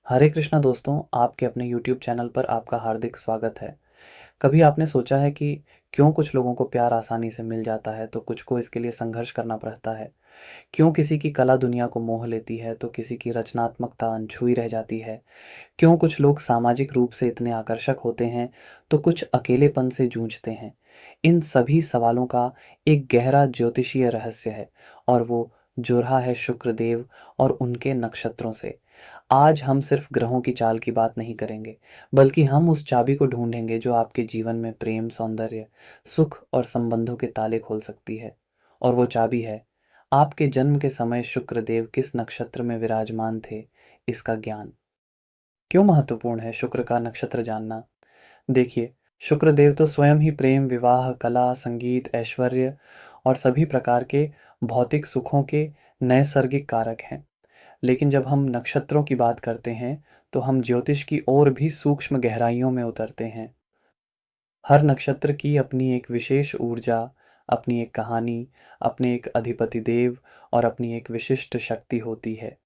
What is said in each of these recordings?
हरे कृष्णा दोस्तों, आपके अपने यूट्यूब चैनल पर आपका हार्दिक स्वागत है। कभी आपने सोचा है कि क्यों कुछ लोगों को प्यार आसानी से मिल जाता है तो कुछ को इसके लिए संघर्ष करना पड़ता है? क्यों किसी की कला दुनिया को मोह लेती है तो किसी की रचनात्मकता अनछुई रह जाती है? क्यों कुछ लोग सामाजिक रूप से इतने आकर्षक होते हैं तो कुछ अकेलेपन से जूझते हैं? इन सभी सवालों का एक गहरा ज्योतिषीय रहस्य है और वो जुड़ रहा है शुक्रदेव और उनके नक्षत्रों से। आज हम सिर्फ ग्रहों की चाल की बात नहीं करेंगे, बल्कि हम उस चाबी को ढूंढेंगे जो आपके जीवन में प्रेम, सौंदर्य, सुख और संबंधों के ताले खोल सकती है। और वो चाबी है आपके जन्म के समय शुक्रदेव किस नक्षत्र में विराजमान थे, इसका ज्ञान। क्यों महत्वपूर्ण है शुक्र का नक्षत्र जानना? देखिए, शुक्रदेव तो स्वयं ही प्रेम, विवाह, कला, संगीत, ऐश्वर्य और सभी प्रकार के भौतिक सुखों के नैसर्गिक कारक हैं। लेकिन जब हम नक्षत्रों की बात करते हैं, तो हम ज्योतिष की और भी सूक्ष्म गहराइयों में उतरते हैं। हर नक्षत्र की अपनी एक विशेष ऊर्जा, अपनी एक कहानी, अपने एक अधिपति देव और अपनी एक विशिष्ट शक्ति होती है।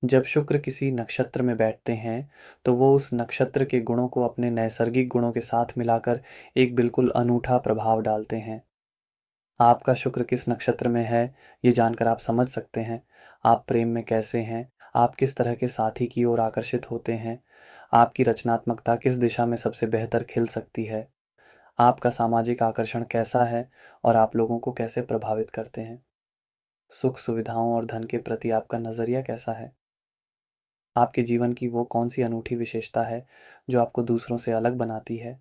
जब शुक्र किसी नक्षत्र में बैठते हैं, तो वो उस नक्षत्र के गुणों को अपने नैसर्गिक गुणों के साथ मिलाकर एक बिल्कुल अनूठा प्रभाव डालते हैं। आपका शुक्र किस नक्षत्र में है, ये जानकर आप समझ सकते हैं आप प्रेम में कैसे हैं, आप किस तरह के साथी की ओर आकर्षित होते हैं, आपकी रचनात्मकता किस दिशा में सबसे बेहतर खिल सकती है, आपका सामाजिक आकर्षण कैसा है और आप लोगों को कैसे प्रभावित करते हैं। सुख सुविधाओं और धन के प्रति आपका नज़रिया कैसा है। आपके जीवन की वो कौन सी अनूठी विशेषता है जो आपको दूसरों से अलग बनाती है।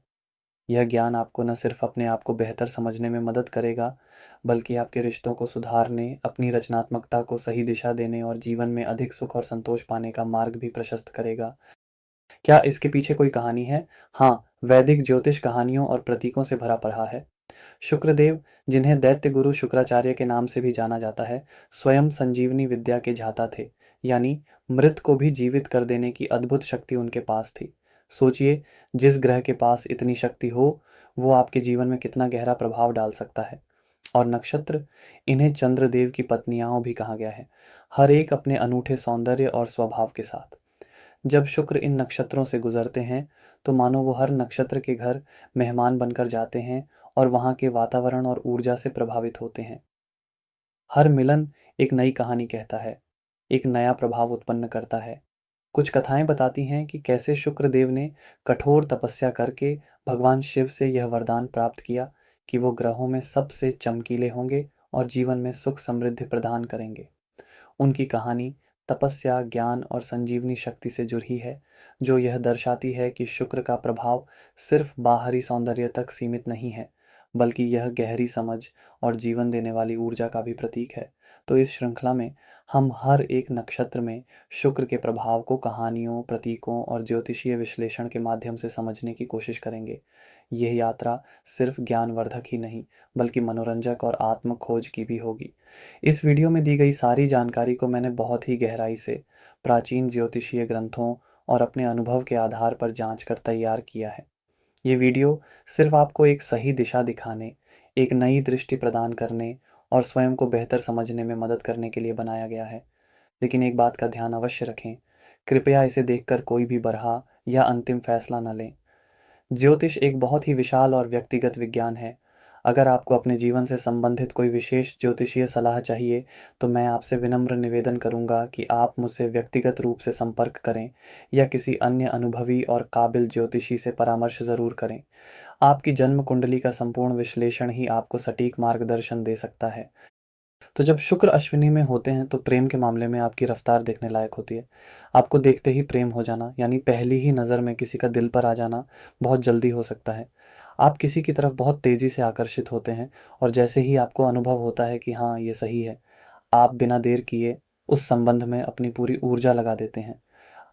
यह ज्ञान आपको न सिर्फ अपने आप को बेहतर समझने में मदद करेगा, बल्कि आपके रिश्तों को सुधारने, अपनी रचनात्मकता को सही दिशा देने और जीवन में अधिक सुख और संतोष पाने का मार्ग भी प्रशस्त करेगा। क्या इसके पीछे कोई कहानी है? हाँ, वैदिक ज्योतिष कहानियों और प्रतीकों से भरा पड़ा है। शुक्रदेव, जिन्हें दैत्य गुरु शुक्राचार्य के नाम से भी जाना जाता है, स्वयं संजीवनी विद्या के झाता थे, यानी मृत को भी जीवित कर देने की अद्भुत शक्ति उनके पास थी। सोचिए, जिस ग्रह के पास इतनी शक्ति हो, वो आपके जीवन में कितना गहरा प्रभाव डाल सकता है। और नक्षत्र, इन्हें चंद्रदेव की पत्नियां भी कहा गया है, हर एक अपने अनूठे सौंदर्य और स्वभाव के साथ। जब शुक्र इन नक्षत्रों से गुजरते हैं, तो मानो वो हर नक्षत्र के घर मेहमान बनकर जाते हैं और वहाँ के वातावरण और ऊर्जा से प्रभावित होते हैं। हर मिलन एक नई कहानी कहता है, एक नया प्रभाव उत्पन्न करता है। कुछ कथाएं बताती हैं कि कैसे शुक्रदेव ने कठोर तपस्या करके भगवान शिव से यह वरदान प्राप्त किया कि वो ग्रहों में सबसे चमकीले होंगे और जीवन में सुख समृद्धि प्रदान करेंगे। उनकी कहानी तपस्या, ज्ञान और संजीवनी शक्ति से जुड़ी है, जो यह दर्शाती है कि शुक्र का प्रभाव सिर्फ बाहरी सौंदर्य तक सीमित नहीं है, बल्कि यह गहरी समझ और जीवन देने वाली ऊर्जा का भी प्रतीक है। तो इस श्रृंखला में हम हर एक नक्षत्र में शुक्र के प्रभाव को कहानियों, प्रतीकों और ज्योतिषीय विश्लेषण के माध्यम से समझने की कोशिश करेंगे। यह यात्रा सिर्फ ज्ञानवर्धक ही नहीं, बल्कि मनोरंजक और आत्म खोज की भी होगी। इस वीडियो में दी गई सारी जानकारी को मैंने बहुत ही गहराई से प्राचीन ज्योतिषीय ग्रंथों और अपने अनुभव के आधार पर जांच कर तैयार किया है। ये वीडियो सिर्फ आपको एक सही दिशा दिखाने, एक नई दृष्टि प्रदान करने और स्वयं को बेहतर समझने में मदद करने के लिए बनाया गया है। लेकिन एक बात का ध्यान अवश्य रखें, कृपया इसे देखकर कोई भी बरहा या अंतिम फैसला न लें। ज्योतिष एक बहुत ही विशाल और व्यक्तिगत विज्ञान है। अगर आपको अपने जीवन से संबंधित कोई विशेष ज्योतिषीय सलाह चाहिए, तो मैं आपसे विनम्र निवेदन करूंगा कि आप मुझसे व्यक्तिगत रूप से संपर्क करें या किसी अन्य अनुभवी और काबिल ज्योतिषी से परामर्श ज़रूर करें। आपकी जन्म कुंडली का संपूर्ण विश्लेषण ही आपको सटीक मार्गदर्शन दे सकता है। तो जब शुक्र अश्विनी में होते हैं तो प्रेम के मामले में आपकी रफ्तार देखने लायक होती है। आपको देखते ही प्रेम हो जाना, यानी पहली ही नज़र में किसी का दिल पर आ जाना बहुत जल्दी हो सकता है। आप किसी की तरफ बहुत तेज़ी से आकर्षित होते हैं और जैसे ही आपको अनुभव होता है कि हाँ, ये सही है, आप बिना देर किए उस संबंध में अपनी पूरी ऊर्जा लगा देते हैं।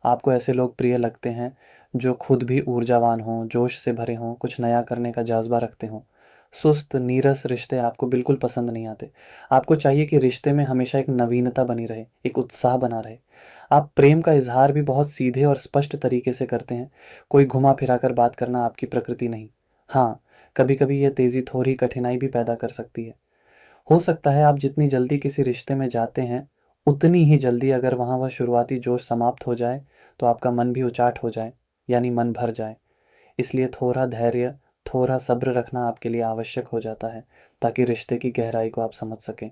आपको ऐसे लोग प्रिय लगते हैं जो खुद भी ऊर्जावान हों, जोश से भरे हों, कुछ नया करने का जज़्बा रखते हों। सुस्त, नीरस रिश्ते आपको बिल्कुल पसंद नहीं आते। आपको चाहिए कि रिश्ते में हमेशा एक नवीनता बनी रहे, एक उत्साह बना रहे। आप प्रेम का इज़हार भी बहुत सीधे और स्पष्ट तरीके से करते हैं। कोई घुमा-फिरा कर बात करना आपकी प्रकृति नहीं। हाँ, कभी-कभी यह तेज़ी थोड़ी कठिनाई भी पैदा कर सकती है। हो सकता है आप जितनी जल्दी किसी रिश्ते में जाते हैं, उतनी ही जल्दी अगर वहाँ वह शुरुआती जोश समाप्त हो जाए, तो आपका मन भी उचाट हो जाए, यानी मन भर जाए। इसलिए थोड़ा धैर्य, थोड़ा सब्र रखना आपके लिए आवश्यक हो जाता है, ताकि रिश्ते की गहराई को आप समझ सकें।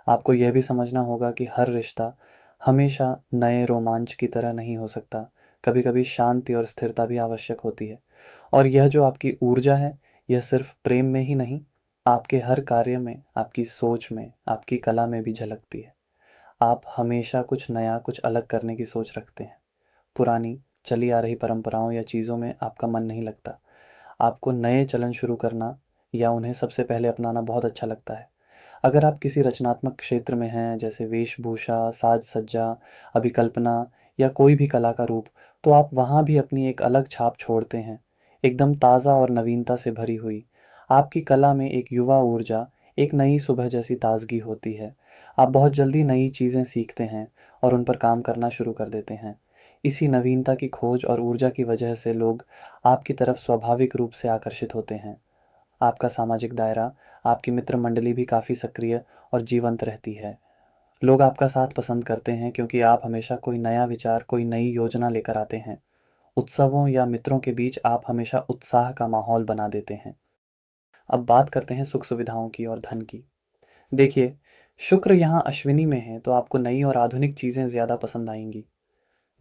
आपको यह भी समझना होगा कि हर रिश्ता हमेशा नए रोमांच की तरह नहीं हो सकता। कभी कभी शांति और स्थिरता भी आवश्यक होती है। और यह जो आपकी ऊर्जा है, यह सिर्फ प्रेम में ही नहीं, आपके हर कार्य में, आपकी सोच में, आपकी कला में भी झलकती है। आप हमेशा कुछ नया, कुछ अलग करने की सोच रखते हैं। पुरानी चली आ रही परंपराओं या चीज़ों में आपका मन नहीं लगता। आपको नए चलन शुरू करना या उन्हें सबसे पहले अपनाना बहुत अच्छा लगता है। अगर आप किसी रचनात्मक क्षेत्र में हैं, जैसे वेशभूषा, साज-सज्जा, अभिकल्पना या कोई भी कला का रूप, तो आप वहाँ भी अपनी एक अलग छाप छोड़ते हैं, एकदम ताज़ा और नवीनता से भरी हुई। आपकी कला में एक युवा ऊर्जा, एक नई सुबह जैसी ताज़गी होती है। आप बहुत जल्दी नई चीज़ें सीखते हैं और उन पर काम करना शुरू कर देते हैं। इसी नवीनता की खोज और ऊर्जा की वजह से लोग आपकी तरफ स्वाभाविक रूप से आकर्षित होते हैं। आपका सामाजिक दायरा, आपकी मित्र मंडली भी काफ़ी सक्रिय और जीवंत रहती है। लोग आपका साथ पसंद करते हैं क्योंकि आप हमेशा कोई नया विचार, कोई नई योजना लेकर आते हैं। उत्सवों या मित्रों के बीच आप हमेशा उत्साह का माहौल बना देते हैं। अब बात करते हैं सुख सुविधाओं की और धन की। देखिए, शुक्र यहाँ अश्विनी में है, तो आपको नई और आधुनिक चीज़ें ज़्यादा पसंद आएंगी।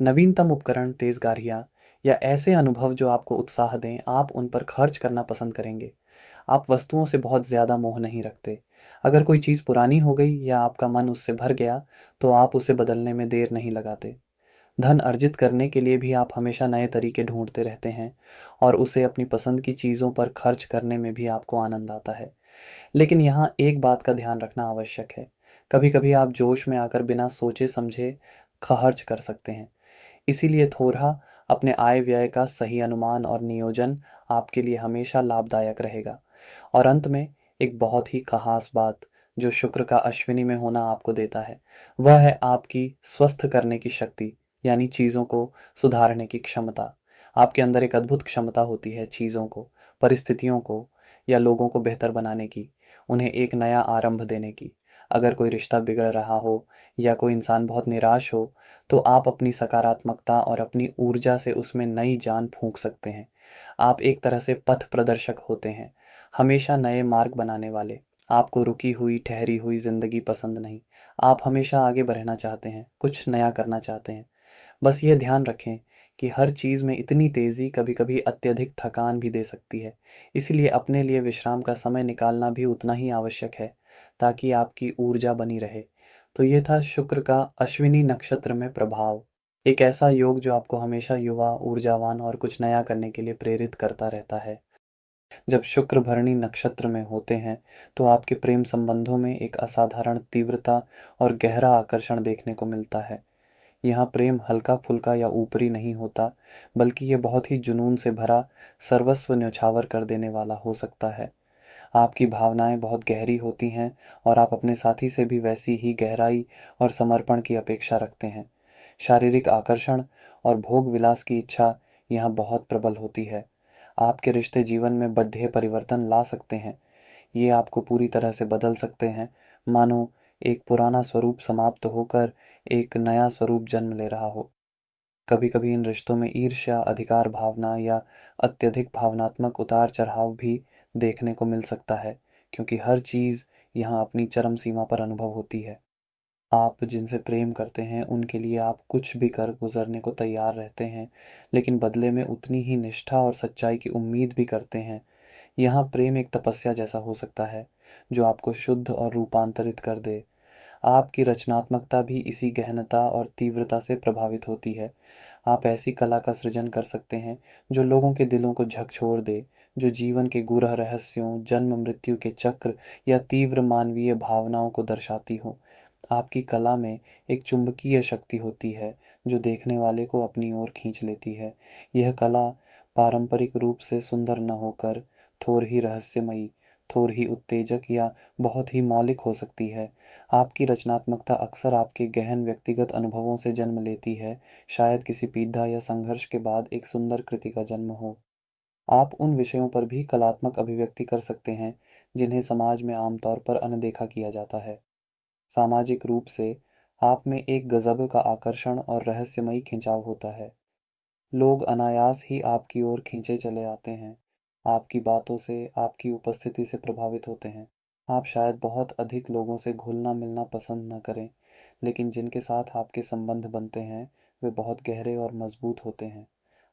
नवीनतम उपकरण, तेज़ गाड़ियाँ या ऐसे अनुभव जो आपको उत्साह दें, आप उन पर खर्च करना पसंद करेंगे। आप वस्तुओं से बहुत ज़्यादा मोह नहीं रखते। अगर कोई चीज़ पुरानी हो गई या आपका मन उससे भर गया, तो आप उसे बदलने में देर नहीं लगाते। धन अर्जित करने के लिए भी आप हमेशा नए तरीके ढूँढते रहते हैं और उसे अपनी पसंद की चीज़ों पर खर्च करने में भी आपको आनंद आता है। लेकिन यहाँ एक बात का ध्यान रखना आवश्यक है। कभी-कभी आप जोश में आकर बिना सोचे-समझे खर्च कर सकते हैं। इसीलिए थोड़ा अपने आय-व्यय का सही अनुमान और नियोजन आपके लिए हमेशा लाभदायक रहेगा। और अंत में एक बहुत ही ख़ास बात, जो शुक्र का अश्विनी में होना आपको देता है, वह है आपकी स्वस्थ करने की शक्ति, यानी चीज़ों को सुधारने की क्षमता। आपके अंदर एक अद्भुत क्षमता होती है चीज़ों को, परिस्थितियों को या लोगों को बेहतर बनाने की, उन्हें एक नया आरंभ देने की। अगर कोई रिश्ता बिगड़ रहा हो या कोई इंसान बहुत निराश हो, तो आप अपनी सकारात्मकता और अपनी ऊर्जा से उसमें नई जान फूँक सकते हैं। आप एक तरह से पथ प्रदर्शक होते हैं, हमेशा नए मार्ग बनाने वाले। आपको रुकी हुई, ठहरी हुई ज़िंदगी पसंद नहीं। आप हमेशा आगे बढ़ना चाहते हैं, कुछ नया करना चाहते हैं। बस ये ध्यान रखें कि हर चीज़ में इतनी तेज़ी कभी-कभी अत्यधिक थकान भी दे सकती है। इसलिए अपने लिए विश्राम का समय निकालना भी उतना ही आवश्यक है, ताकि आपकी ऊर्जा बनी रहे। तो ये था शुक्र का अश्विनी नक्षत्र में प्रभाव। एक ऐसा योग जो आपको हमेशा युवा, ऊर्जावान और कुछ नया करने के लिए प्रेरित करता रहता है। जब शुक्र भरणी नक्षत्र में होते हैं, तो आपके प्रेम संबंधों में एक असाधारण तीव्रता और गहरा आकर्षण देखने को मिलता है। यहाँ प्रेम हल्का-फुल्का या ऊपरी नहीं होता, बल्कि ये बहुत ही जुनून से भरा, सर्वस्व न्योछावर कर देने वाला हो सकता है। आपकी भावनाएँ बहुत गहरी होती हैं और आप अपने साथी से भी वैसी ही गहराई और समर्पण की अपेक्षा रखते हैं। शारीरिक आकर्षण और भोग-विलास की इच्छा यहाँ बहुत प्रबल होती है। आपके रिश्ते जीवन में बड्ढे परिवर्तन ला सकते हैं। ये आपको पूरी तरह से बदल सकते हैं, मानो एक पुराना स्वरूप समाप्त होकर एक नया स्वरूप जन्म ले रहा हो। कभी-कभी इन रिश्तों में ईर्ष्या, अधिकार भावना या अत्यधिक भावनात्मक उतार-चढ़ाव भी देखने को मिल सकता है, क्योंकि हर चीज़ यहाँ अपनी चरम सीमा पर अनुभव होती है। आप जिनसे प्रेम करते हैं, उनके लिए आप कुछ भी कर गुज़रने को तैयार रहते हैं, लेकिन बदले में उतनी ही निष्ठा और सच्चाई की उम्मीद भी करते हैं। यहाँ प्रेम एक तपस्या जैसा हो सकता है, जो आपको शुद्ध और रूपांतरित कर दे। आपकी रचनात्मकता भी इसी गहनता और तीव्रता से प्रभावित होती है। आप ऐसी कला का सृजन कर सकते हैं, जो लोगों के दिलों को झकझोर दे, जो जीवन के गूढ़ रहस्यों, जन्म-मृत्यु के चक्र या तीव्र मानवीय भावनाओं को दर्शाती हो। आपकी कला में एक चुंबकीय शक्ति होती है, जो देखने वाले को अपनी ओर खींच लेती है। यह कला पारंपरिक रूप से सुंदर न होकर थोर ही रहस्यमयी, थोर ही उत्तेजक या बहुत ही मौलिक हो सकती है। आपकी रचनात्मकता अक्सर आपके गहन व्यक्तिगत अनुभवों से जन्म लेती है, शायद किसी पीड़ा या संघर्ष के बाद एक सुंदर कृति का जन्म हो। आप उन विषयों पर भी कलात्मक अभिव्यक्ति कर सकते हैं, जिन्हें समाज में आमतौर पर अनदेखा किया जाता है। सामाजिक रूप से आप में एक गज़ब का आकर्षण और रहस्यमयी खिंचाव होता है। लोग अनायास ही आपकी ओर खींचे चले आते हैं, आपकी बातों से, आपकी उपस्थिति से प्रभावित होते हैं। आप शायद बहुत अधिक लोगों से घुलना-मिलना पसंद न करें, लेकिन जिनके साथ आपके संबंध बनते हैं, वे बहुत गहरे और मजबूत होते हैं।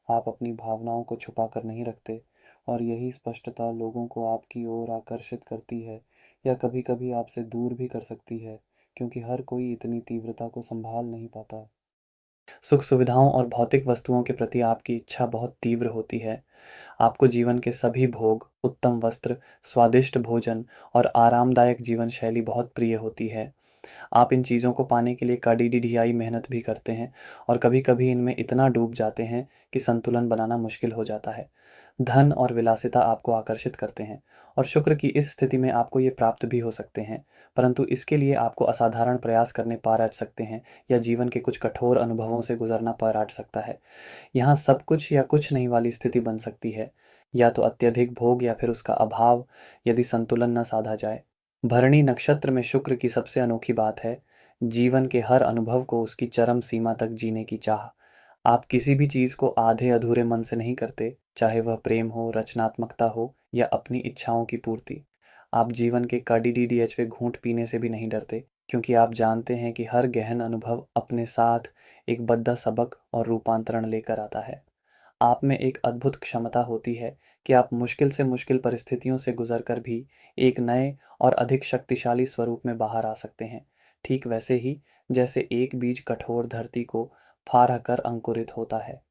आप अपनी भावनाओं को छुपा कर नहीं रखते, और यही स्पष्टता लोगों को आपकी ओर आकर्षित करती है, या कभी-कभी आपसे दूर भी कर सकती है, क्योंकि हर कोई इतनी तीव्रता को संभाल नहीं पाता। सुख सुविधाओं और भौतिक वस्तुओं के प्रति आपकी इच्छा बहुत तीव्र होती है। आपको जीवन के सभी भोग, उत्तम वस्त्र, स्वादिष्ट भोजन और आरामदायक जीवन शैली बहुत प्रिय होती है। आप इन चीज़ों को पाने के लिए कड़ी-ढिढियाई मेहनत भी करते हैं, और कभी-कभी इनमें इतना डूब जाते हैं कि संतुलन बनाना मुश्किल हो जाता है। धन और विलासिता आपको आकर्षित करते हैं, और शुक्र की इस स्थिति में आपको ये प्राप्त भी हो सकते हैं, परंतु इसके लिए आपको असाधारण प्रयास करने पड़ सकते हैं, या जीवन के कुछ कठोर अनुभवों से गुजरना पड़ सकता है। यहाँ सब कुछ या कुछ नहीं वाली स्थिति बन सकती है, या तो अत्यधिक भोग या फिर उसका अभाव, यदि संतुलन न साधा जाए। भरणी नक्षत्र में शुक्र की सबसे अनोखी बात है जीवन के हर अनुभव को उसकी चरम सीमा तक जीने की चाह। आप किसी भी चीज़ को आधे अधूरे मन से नहीं करते, चाहे वह प्रेम हो, रचनात्मकता हो या अपनी इच्छाओं की पूर्ति। आप जीवन के कड़िडीडीएचवे घूंट पीने से भी नहीं डरते, क्योंकि आप जानते हैं कि हर गहन अनुभव अपने साथ एक बद्दा सबक और रूपांतरण लेकर आता है। आप में एक अद्भुत क्षमता होती है कि आप मुश्किल से मुश्किल परिस्थितियों से गुजरकर भी एक नए और अधिक शक्तिशाली स्वरूप में बाहर आ सकते हैं। ठीक वैसे ही जैसे एक बीज कठोर धरती को फाड़ कर अंकुरित होता है।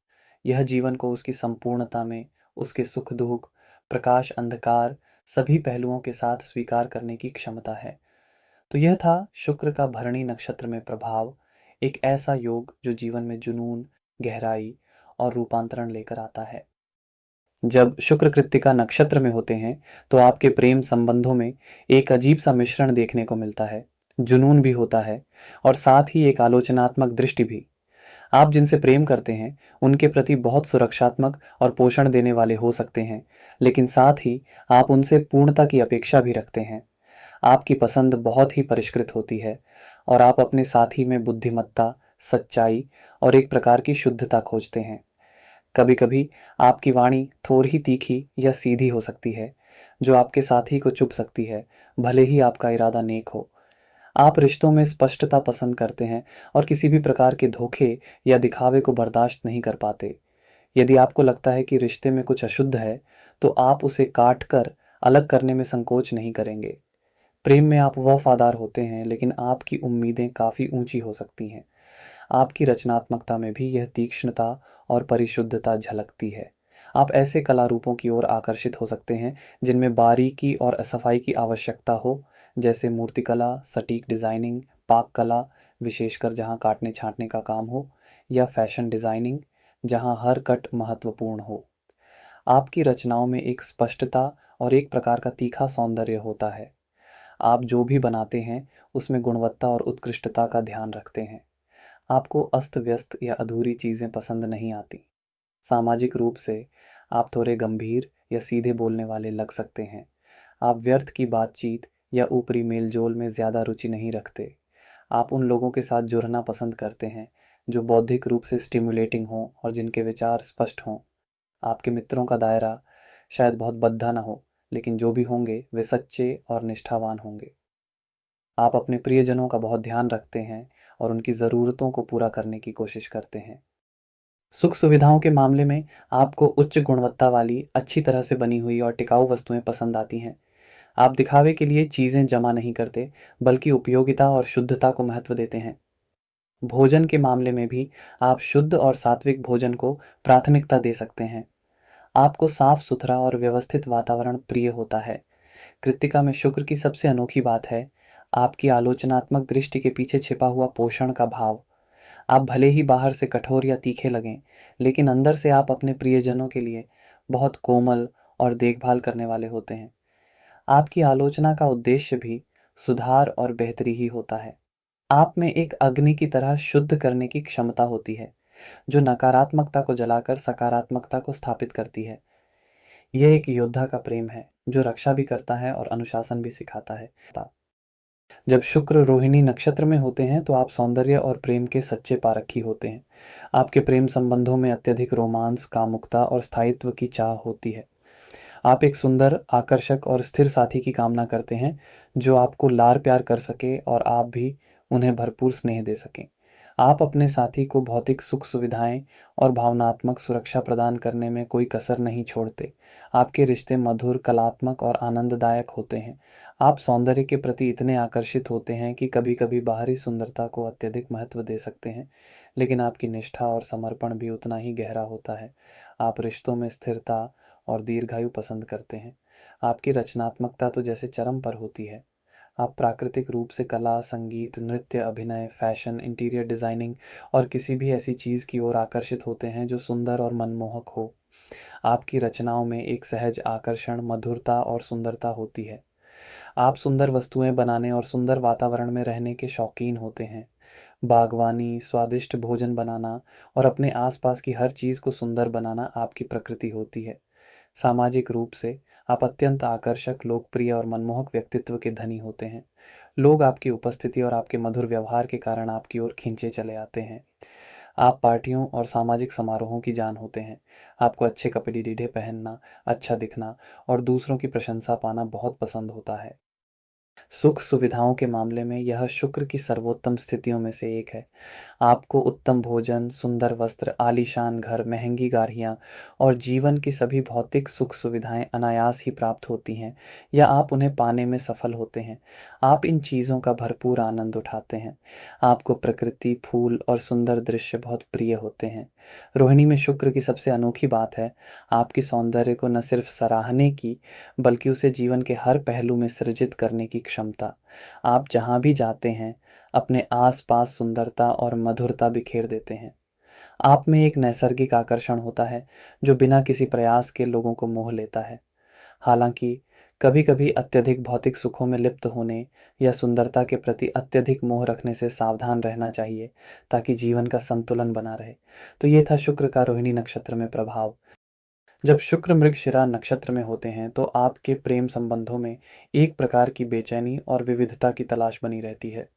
यह जीवन को उसकी संपूर्णता में, उसके सुख-दुःख, प्रकाश-अंधकार सभी पहलुओं के साथ स्वीकार करने की क्षमता है। तो यह था शुक्र का भरणी नक्षत्र में प्रभाव, एक ऐसा योग जो जीवन में जुनून, गहराई और रूपांतरण लेकर आता है। जब शुक्र कृत्तिका नक्षत्र में होते हैं, तो आपके प्रेम संबंधों में एक अजीब-सा मिश्रण देखने को मिलता है। जुनून भी होता है, और साथ ही एक आलोचनात्मक दृष्टि भी। आप जिनसे प्रेम करते हैं, उनके प्रति बहुत सुरक्षात्मक और पोषण देने वाले हो सकते हैं, लेकिन साथ ही आप उनसे पूर्णता की अपेक्षा भी रखते हैं। आपकी पसंद बहुत ही परिष्कृत होती है, और आप अपने साथी में बुद्धिमत्ता, सच्चाई और एक प्रकार की शुद्धता खोजते हैं। कभी-कभी आपकी वाणी थोड़ी तीखी या सीधी हो सकती है, जो आपके साथी को चुभ सकती है, भले ही आपका इरादा नेक हो। आप रिश्तों में स्पष्टता पसंद करते हैं, और किसी भी प्रकार के धोखे या दिखावे को बर्दाश्त नहीं कर पाते। यदि आपको लगता है कि रिश्ते में कुछ अशुद्ध है, तो आप उसे काट कर अलग करने में संकोच नहीं करेंगे। प्रेम में आप वफ़ादार होते हैं, लेकिन आपकी उम्मीदें काफ़ी ऊँची हो सकती हैं। आपकी रचनात्मकता में भी यह तीक्ष्णता और परिशुद्धता झलकती है। आप ऐसे कला रूपों की ओर आकर्षित हो सकते हैं, जिनमें बारीकी और सफाई की आवश्यकता हो, जैसे मूर्तिकला, सटीक डिज़ाइनिंग, पाक कला, विशेषकर जहाँ काटने-छाँटने का काम हो, या फैशन डिज़ाइनिंग, जहाँ हर कट महत्वपूर्ण हो। आपकी रचनाओं में एक स्पष्टता और एक प्रकार का तीखा सौंदर्य होता है। आप जो भी बनाते हैं, उसमें गुणवत्ता और उत्कृष्टता का ध्यान रखते हैं। आपको अस्त-व्यस्त या अधूरी चीज़ें पसंद नहीं आती। सामाजिक रूप से आप थोड़े गंभीर या सीधे बोलने वाले लग सकते हैं। आप व्यर्थ की बातचीत या ऊपरी मेल-जोल में ज़्यादा रुचि नहीं रखते। आप उन लोगों के साथ जुड़ना पसंद करते हैं, जो बौद्धिक रूप से स्टिम्युलेटिंग हों और जिनके विचार स्पष्ट हों। आपके मित्रों का दायरा शायद बहुत बद्धा ना हो, लेकिन जो भी होंगे, वे सच्चे और निष्ठावान होंगे। आप अपने प्रियजनों का बहुत ध्यान रखते हैं और उनकी ज़रूरतों को पूरा करने की कोशिश करते हैं। सुख सुविधाओं के मामले में आपको उच्च गुणवत्ता वाली, अच्छी तरह से बनी हुई और टिकाऊ वस्तुएं पसंद आती हैं। आप दिखावे के लिए चीज़ें जमा नहीं करते, बल्कि उपयोगिता और शुद्धता को महत्व देते हैं। भोजन के मामले में भी आप शुद्ध और सात्विक भोजन को प्राथमिकता दे सकते हैं। आपको साफ सुथरा और व्यवस्थित वातावरण प्रिय होता है। कृत्तिका में शुक्र की सबसे अनोखी बात है आपकी आलोचनात्मक दृष्टि के पीछे छिपा हुआ पोषण का भाव। आप भले ही बाहर से कठोर या तीखे लगें, लेकिन अंदर से आप अपने प्रियजनों के लिए बहुत कोमल और देखभाल करने वाले होते हैं। आपकी आलोचना का उद्देश्य भी सुधार और बेहतरी ही होता है। आप में एक अग्नि की तरह शुद्ध करने की क्षमता होती है, जो नकारात्मकता को जलाकर सकारात्मकता को स्थापित करती है। यह एक योद्धा का प्रेम है, जो रक्षा भी करता है और अनुशासन भी सिखाता है। जब शुक्र रोहिणी नक्षत्र में होते हैं तो आप सौंदर्य और प्रेम के सच्चे पारखी होते हैं। आपके प्रेम संबंधों में अत्यधिक रोमांस, कामुकता और स्थायित्व की चाह होती है। आप एक सुंदर, आकर्षक और स्थिर साथी की कामना करते हैं, जो आपको लार प्यार कर सके और आप भी उन्हें भरपूर स्नेह दे सकें। आप अपने साथी को भौतिक सुख सुविधाएं और भावनात्मक सुरक्षा प्रदान करने में कोई कसर नहीं छोड़ते। आपके रिश्ते मधुर, कलात्मक और आनंददायक होते हैं। आप सौंदर्य के प्रति इतने आकर्षित होते हैं कि कभी-कभी बाहरी सुंदरता को अत्यधिक महत्व दे सकते हैं, लेकिन आपकी निष्ठा और समर्पण भी उतना ही गहरा होता है। आप रिश्तों में स्थिरता और दीर्घायु पसंद करते हैं। आपकी रचनात्मकता तो जैसे चरम पर होती है। आप प्राकृतिक रूप से कला, संगीत, नृत्य, अभिनय, फैशन, इंटीरियर डिज़ाइनिंग और किसी भी ऐसी चीज़ की ओर आकर्षित होते हैं जो सुंदर और मनमोहक हो। आपकी रचनाओं में एक सहज आकर्षण, मधुरता और सुंदरता होती है। आप सुंदर वस्तुएं बनाने और सुंदर वातावरण में रहने के शौकीन होते हैं। बागवानी, स्वादिष्ट भोजन बनाना और अपने आसपास की हर चीज़ को सुंदर बनाना आपकी प्रकृति होती है। सामाजिक रूप से आप अत्यंत आकर्षक, लोकप्रिय और मनमोहक व्यक्तित्व के धनी होते हैं। लोग आपकी उपस्थिति और आपके मधुर व्यवहार के कारण आपकी ओर खींचे चले आते हैं। आप पार्टियों और सामाजिक समारोहों की जान होते हैं। आपको अच्छे कपड़े पहनना, अच्छा दिखना और दूसरों की प्रशंसा पाना बहुत पसंद होता है। सुख सुविधाओं के मामले में यह शुक्र की सर्वोत्तम स्थितियों में से एक है। आपको उत्तम भोजन, सुंदर वस्त्र, आलीशान घर, महंगी गाड़ियाँ और जीवन की सभी भौतिक सुख सुविधाएं अनायास ही प्राप्त होती हैं या आप उन्हें पाने में सफल होते हैं। आप इन चीज़ों का भरपूर आनंद उठाते हैं। आपको प्रकृति, फूल और सुंदर दृश्य बहुत प्रिय होते हैं। रोहिणी में शुक्र की सबसे अनोखी बात है आपकी सौंदर्य को न सिर्फ सराहने की, बल्कि उसे जीवन के हर पहलू में सृजित करने की क्षमता। आप जहाँ भी जाते हैं, अपने आस-पास सुंदरता और मधुरता बिखेर देते हैं। आप में एक नैसर्गिक आकर्षण होता है, जो बिना किसी प्रयास के लोगों को मोह लेता है। हालाँकि, कभी-कभी अत्यधिक भौतिक सुखों में लिप्त होने या सुंदरता के प्रति अत्यधिक मोह रखने से सावधान रहना चाहिए, ताकि जीवन का संतुलन बना रहे। तो ये था शुक्र का रोहिणी नक्षत्र में प्रभाव। जब शुक्र मृगशिरा नक्षत्र में होते हैं तो आपके प्रेम संबंधों में एक प्रकार की बेचैनी और विविधता की तलाश बनी रहती है।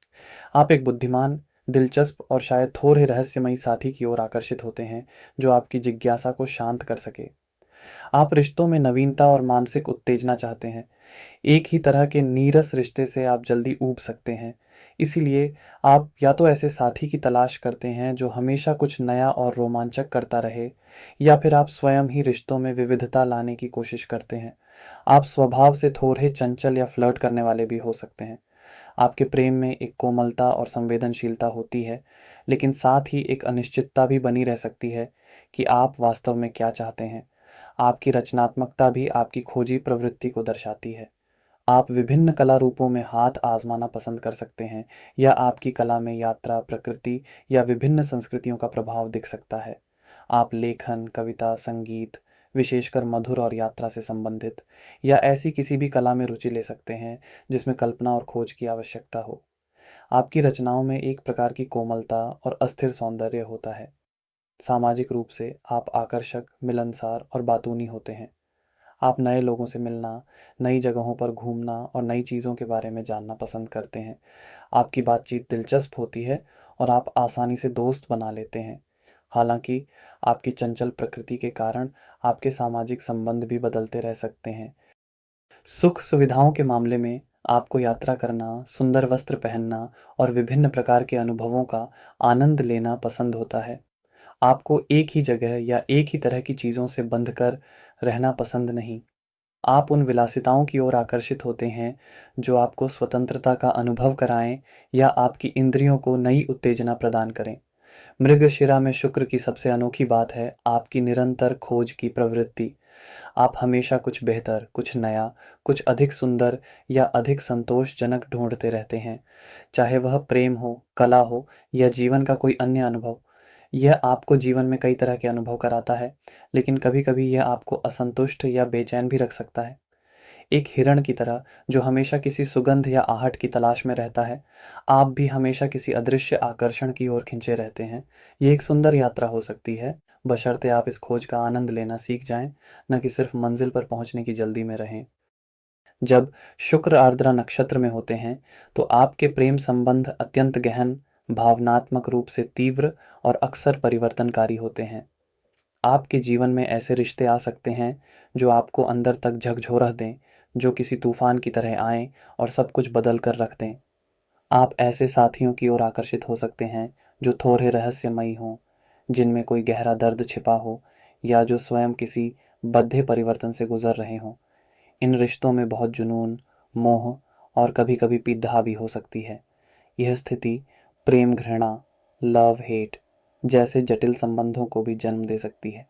आप एक बुद्धिमान, दिलचस्प और शायद थोड़े रहस्यमयी साथी की ओर आकर्षित होते हैं, जो आपकी जिज्ञासा को शांत कर सके। आप रिश्तों में नवीनता और मानसिक उत्तेजना चाहते हैं। एक ही तरह के नीरस रिश्ते से आप जल्दी ऊब सकते हैं। इसीलिए आप या तो ऐसे साथी की तलाश करते हैं जो हमेशा कुछ नया और रोमांचक करता रहे, या फिर आप स्वयं ही रिश्तों में विविधता लाने की कोशिश करते हैं। आप स्वभाव से थोड़े चंचल या फ्लर्ट करने वाले भी हो सकते हैं। आपके प्रेम में एक कोमलता और संवेदनशीलता होती है, लेकिन साथ ही एक अनिश्चितता भी बनी रह सकती है कि आप वास्तव में क्या चाहते हैं। आपकी रचनात्मकता भी आपकी खोजी प्रवृत्ति को दर्शाती है। आप विभिन्न कला रूपों में हाथ आजमाना पसंद कर सकते हैं, या आपकी कला में यात्रा, प्रकृति या विभिन्न संस्कृतियों का प्रभाव दिख सकता है। आप लेखन, कविता, संगीत, विशेषकर मधुर और यात्रा से संबंधित, या ऐसी किसी भी कला में रुचि ले सकते हैं जिसमें कल्पना और खोज की आवश्यकता हो। आपकी रचनाओं में एक प्रकार की कोमलता और अस्थिर सौंदर्य होता है। सामाजिक रूप से आप आकर्षक, मिलनसार और बातूनी होते हैं। आप नए लोगों से मिलना, नई जगहों पर घूमना और नई चीज़ों के बारे में जानना पसंद करते हैं। आपकी बातचीत दिलचस्प होती है और आप आसानी से दोस्त बना लेते हैं। हालांकि आपकी चंचल प्रकृति के कारण आपके सामाजिक संबंध भी बदलते रह सकते हैं। सुख सुविधाओं के मामले में आपको यात्रा करना, सुंदर वस्त्र पहनना और विभिन्न प्रकार के अनुभवों का आनंद लेना पसंद होता है। आपको एक ही जगह या एक ही तरह की चीज़ों से बंध कर रहना पसंद नहीं। आप उन विलासिताओं की ओर आकर्षित होते हैं, जो आपको स्वतंत्रता का अनुभव कराएँ या आपकी इंद्रियों को नई उत्तेजना प्रदान करें। मृगशिरा में शुक्र की सबसे अनोखी बात है आपकी निरंतर खोज की प्रवृत्ति। आप हमेशा कुछ बेहतर, कुछ नया, कुछ अधिक सुंदर या अधिक संतोषजनक ढूँढते रहते हैं। चाहे वह प्रेम हो, कला हो या जीवन का कोई अन्य अनुभव। यह आपको जीवन में कई तरह के अनुभव कराता है, लेकिन कभी-कभी यह आपको असंतुष्ट या बेचैन भी रख सकता है। एक हिरण की तरह जो हमेशा किसी सुगंध या आहट की तलाश में रहता है, आप भी हमेशा किसी अदृश्य आकर्षण की ओर खिंचे रहते हैं। ये एक सुंदर यात्रा हो सकती है, बशर्ते आप इस खोज का आनंद लेना सीख जाएं, न कि सिर्फ मंजिल पर पहुंचने की जल्दी में रहें। जब शुक्र आर्द्रा नक्षत्र में होते हैं, तो आपके प्रेम संबंध अत्यंत गहन, भावनात्मक रूप से तीव्र और अक्सर परिवर्तनकारी होते हैं। आपके जीवन में ऐसे रिश्ते आ सकते हैं जो आपको अंदर तक झकझोरह दें, जो किसी तूफान की तरह आएं और सब कुछ बदल कर रख दें। आप ऐसे साथियों की ओर आकर्षित हो सकते हैं जो थोड़े रहस्यमयी हों, जिनमें कोई गहरा दर्द छिपा हो या जो स्वयं किसी बद्ध परिवर्तन से गुजर रहे हों। इन रिश्तों में बहुत जुनून, मोह और कभी-कभी पीड़ा भी हो सकती है। यह स्थिति प्रेम घृणा, लव हेट जैसे जटिल संबंधों को भी जन्म दे सकती है।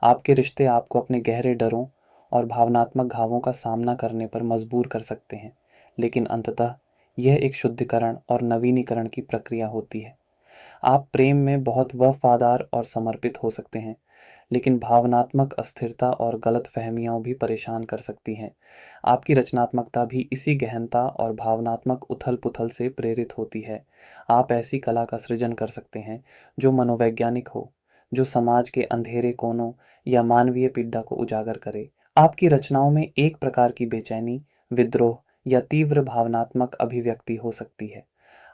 आपके रिश्ते आपको अपने गहरे डरों और भावनात्मक घावों का सामना करने पर मजबूर कर सकते हैं, लेकिन अंततः यह एक शुद्धिकरण और नवीनीकरण की प्रक्रिया होती है। आप प्रेम में बहुत वफादार और समर्पित हो सकते हैं, लेकिन भावनात्मक अस्थिरता और गलतफहमियां भी परेशान कर सकती हैं। आपकी रचनात्मकता भी इसी गहनता और भावनात्मक उथल-पुथल से प्रेरित होती है। आप ऐसी कला का सृजन कर सकते हैं जो मनोवैज्ञानिक हो, जो समाज के अंधेरे कोनों या मानवीय पीड़ा को उजागर करे। आपकी रचनाओं में एक प्रकार की बेचैनी, विद्रोह या तीव्र भावनात्मक अभिव्यक्ति हो सकती है।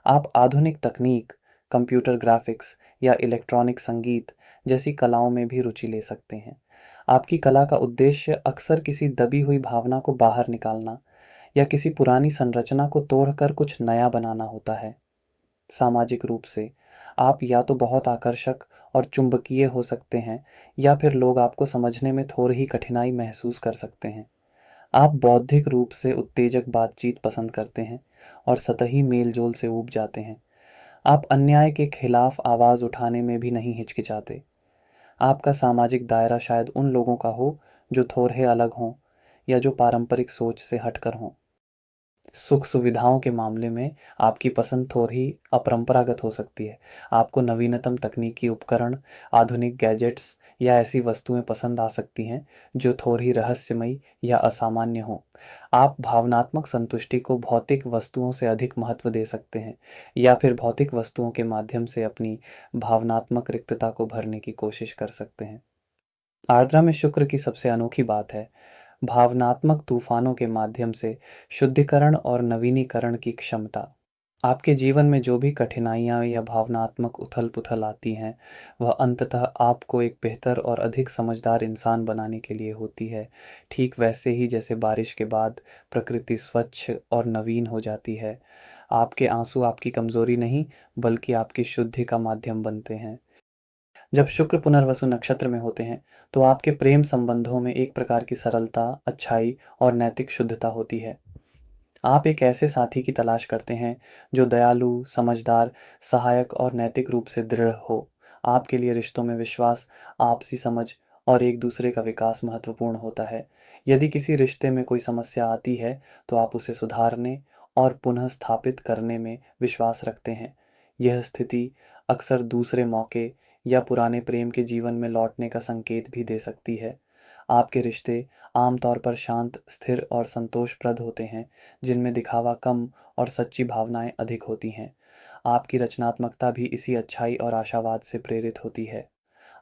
आप आधुनिक तकनीक, कंप्यूटर ग्राफिक्स या इलेक्ट्रॉनिक संगीत जैसी कलाओं में भी रुचि ले सकते हैं। आपकी कला का उद्देश्य अक्सर किसी दबी हुई भावना को बाहर निकालना या किसी पुरानी संरचना को तोड़कर कुछ नया बनाना होता है। सामाजिक रूप से आप या तो बहुत आकर्षक और चुंबकीय हो सकते हैं, या फिर लोग आपको समझने में थोड़ी ही कठिनाई महसूस कर सकते हैं। आप बौद्धिक रूप से उत्तेजक बातचीत पसंद करते हैं और सतही मेल-जोल से ऊब जाते हैं। आप अन्याय के खिलाफ आवाज़ उठाने में भी नहीं हिचकिचाते। आपका सामाजिक दायरा शायद उन लोगों का हो जो थोड़े अलग हों या जो पारंपरिक सोच से हटकर हों। सुख-सुविधाओं के मामले में आपकी पसंद थोड़ी अपरंपरागत हो सकती है। आपको नवीनतम तकनीकी उपकरण, आधुनिक गैजेट्स या ऐसी वस्तुएँ पसंद आ सकती हैं जो थोड़ी रहस्यमयी या असामान्य हों। आप भावनात्मक संतुष्टि को भौतिक वस्तुओं से अधिक महत्व दे सकते हैं, या फिर भौतिक वस्तुओं के माध्यम से अपनी भावनात्मक रिक्तता को भरने की कोशिश कर सकते हैं। आर्द्रा में शुक्र की सबसे अनोखी बात है भावनात्मक तूफानों के माध्यम से शुद्धिकरण और नवीनीकरण की क्षमता। आपके जीवन में जो भी कठिनाइयाँ या भावनात्मक उथल-पुथल आती हैं, वह अंततः आपको एक बेहतर और अधिक समझदार इंसान बनाने के लिए होती है। ठीक वैसे ही जैसे बारिश के बाद प्रकृति स्वच्छ और नवीन हो जाती है, आपके आँसू आपकी कमज़ोरी नहीं, बल्कि आपकी शुद्धि का माध्यम बनते हैं। जब शुक्र पुनर्वसु नक्षत्र में होते हैं, तो आपके प्रेम संबंधों में एक प्रकार की सरलता, अच्छाई और नैतिक शुद्धता होती है। आप एक ऐसे साथी की तलाश करते हैं जो दयालु, समझदार, सहायक और नैतिक रूप से दृढ़ हो। आपके लिए रिश्तों में विश्वास, आपसी समझ और एक दूसरे का विकास महत्वपूर्ण होता है। यदि किसी रिश्ते में कोई समस्या आती है, तो आप उसे सुधारने और पुनः स्थापित करने में विश्वास रखते हैं। यह स्थिति अक्सर दूसरे मौके या पुराने प्रेम के जीवन में लौटने का संकेत भी दे सकती है। आपके रिश्ते आमतौर पर शांत, स्थिर और संतोषप्रद होते हैं, जिनमें दिखावा कम और सच्ची भावनाएं अधिक होती हैं। आपकी रचनात्मकता भी इसी अच्छाई और आशावाद से प्रेरित होती है।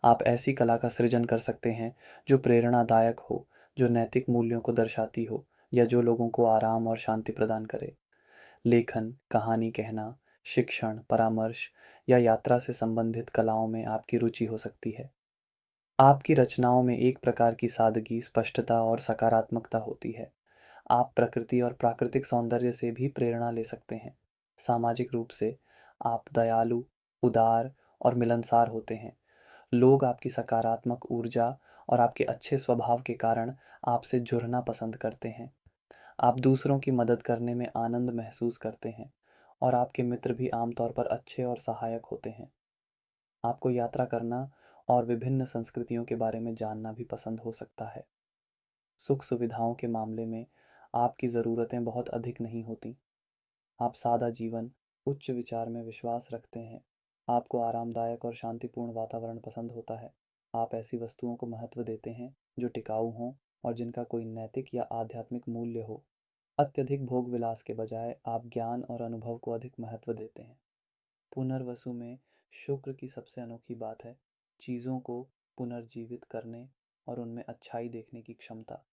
आप ऐसी कला का सृजन कर सकते हैं जो प्रेरणादायक हो, जो नैतिक मूल्यों को दर्शाती हो या जो लोगों को आराम और शांति प्रदान करे। लेखन, कहानी कहना, शिक्षण, परामर्श या यात्रा से संबंधित कलाओं में आपकी रुचि हो सकती है। आपकी रचनाओं में एक प्रकार की सादगी, स्पष्टता और सकारात्मकता होती है। आप प्रकृति और प्राकृतिक सौंदर्य से भी प्रेरणा ले सकते हैं। सामाजिक रूप से आप दयालु, उदार और मिलनसार होते हैं। लोग आपकी सकारात्मक ऊर्जा और आपके अच्छे स्वभाव के कारण आपसे जुड़ना पसंद करते हैं। आप दूसरों की मदद करने में आनंद महसूस करते हैं और आपके मित्र भी आमतौर पर अच्छे और सहायक होते हैं। आपको यात्रा करना और विभिन्न संस्कृतियों के बारे में जानना भी पसंद हो सकता है। सुख सुविधाओं के मामले में आपकी ज़रूरतें बहुत अधिक नहीं होती। आप सादा जीवन, उच्च विचार में विश्वास रखते हैं। आपको आरामदायक और शांतिपूर्ण वातावरण पसंद होता है। आप ऐसी वस्तुओं को महत्व देते हैं जो टिकाऊ हों और जिनका कोई नैतिक या आध्यात्मिक मूल्य हो। अत्यधिक भोग विलास के बजाय आप ज्ञान और अनुभव को अधिक महत्व देते हैं। पुनर्वसु में शुक्र की सबसे अनोखी बात है चीज़ों को पुनर्जीवित करने और उनमें अच्छाई देखने की क्षमता।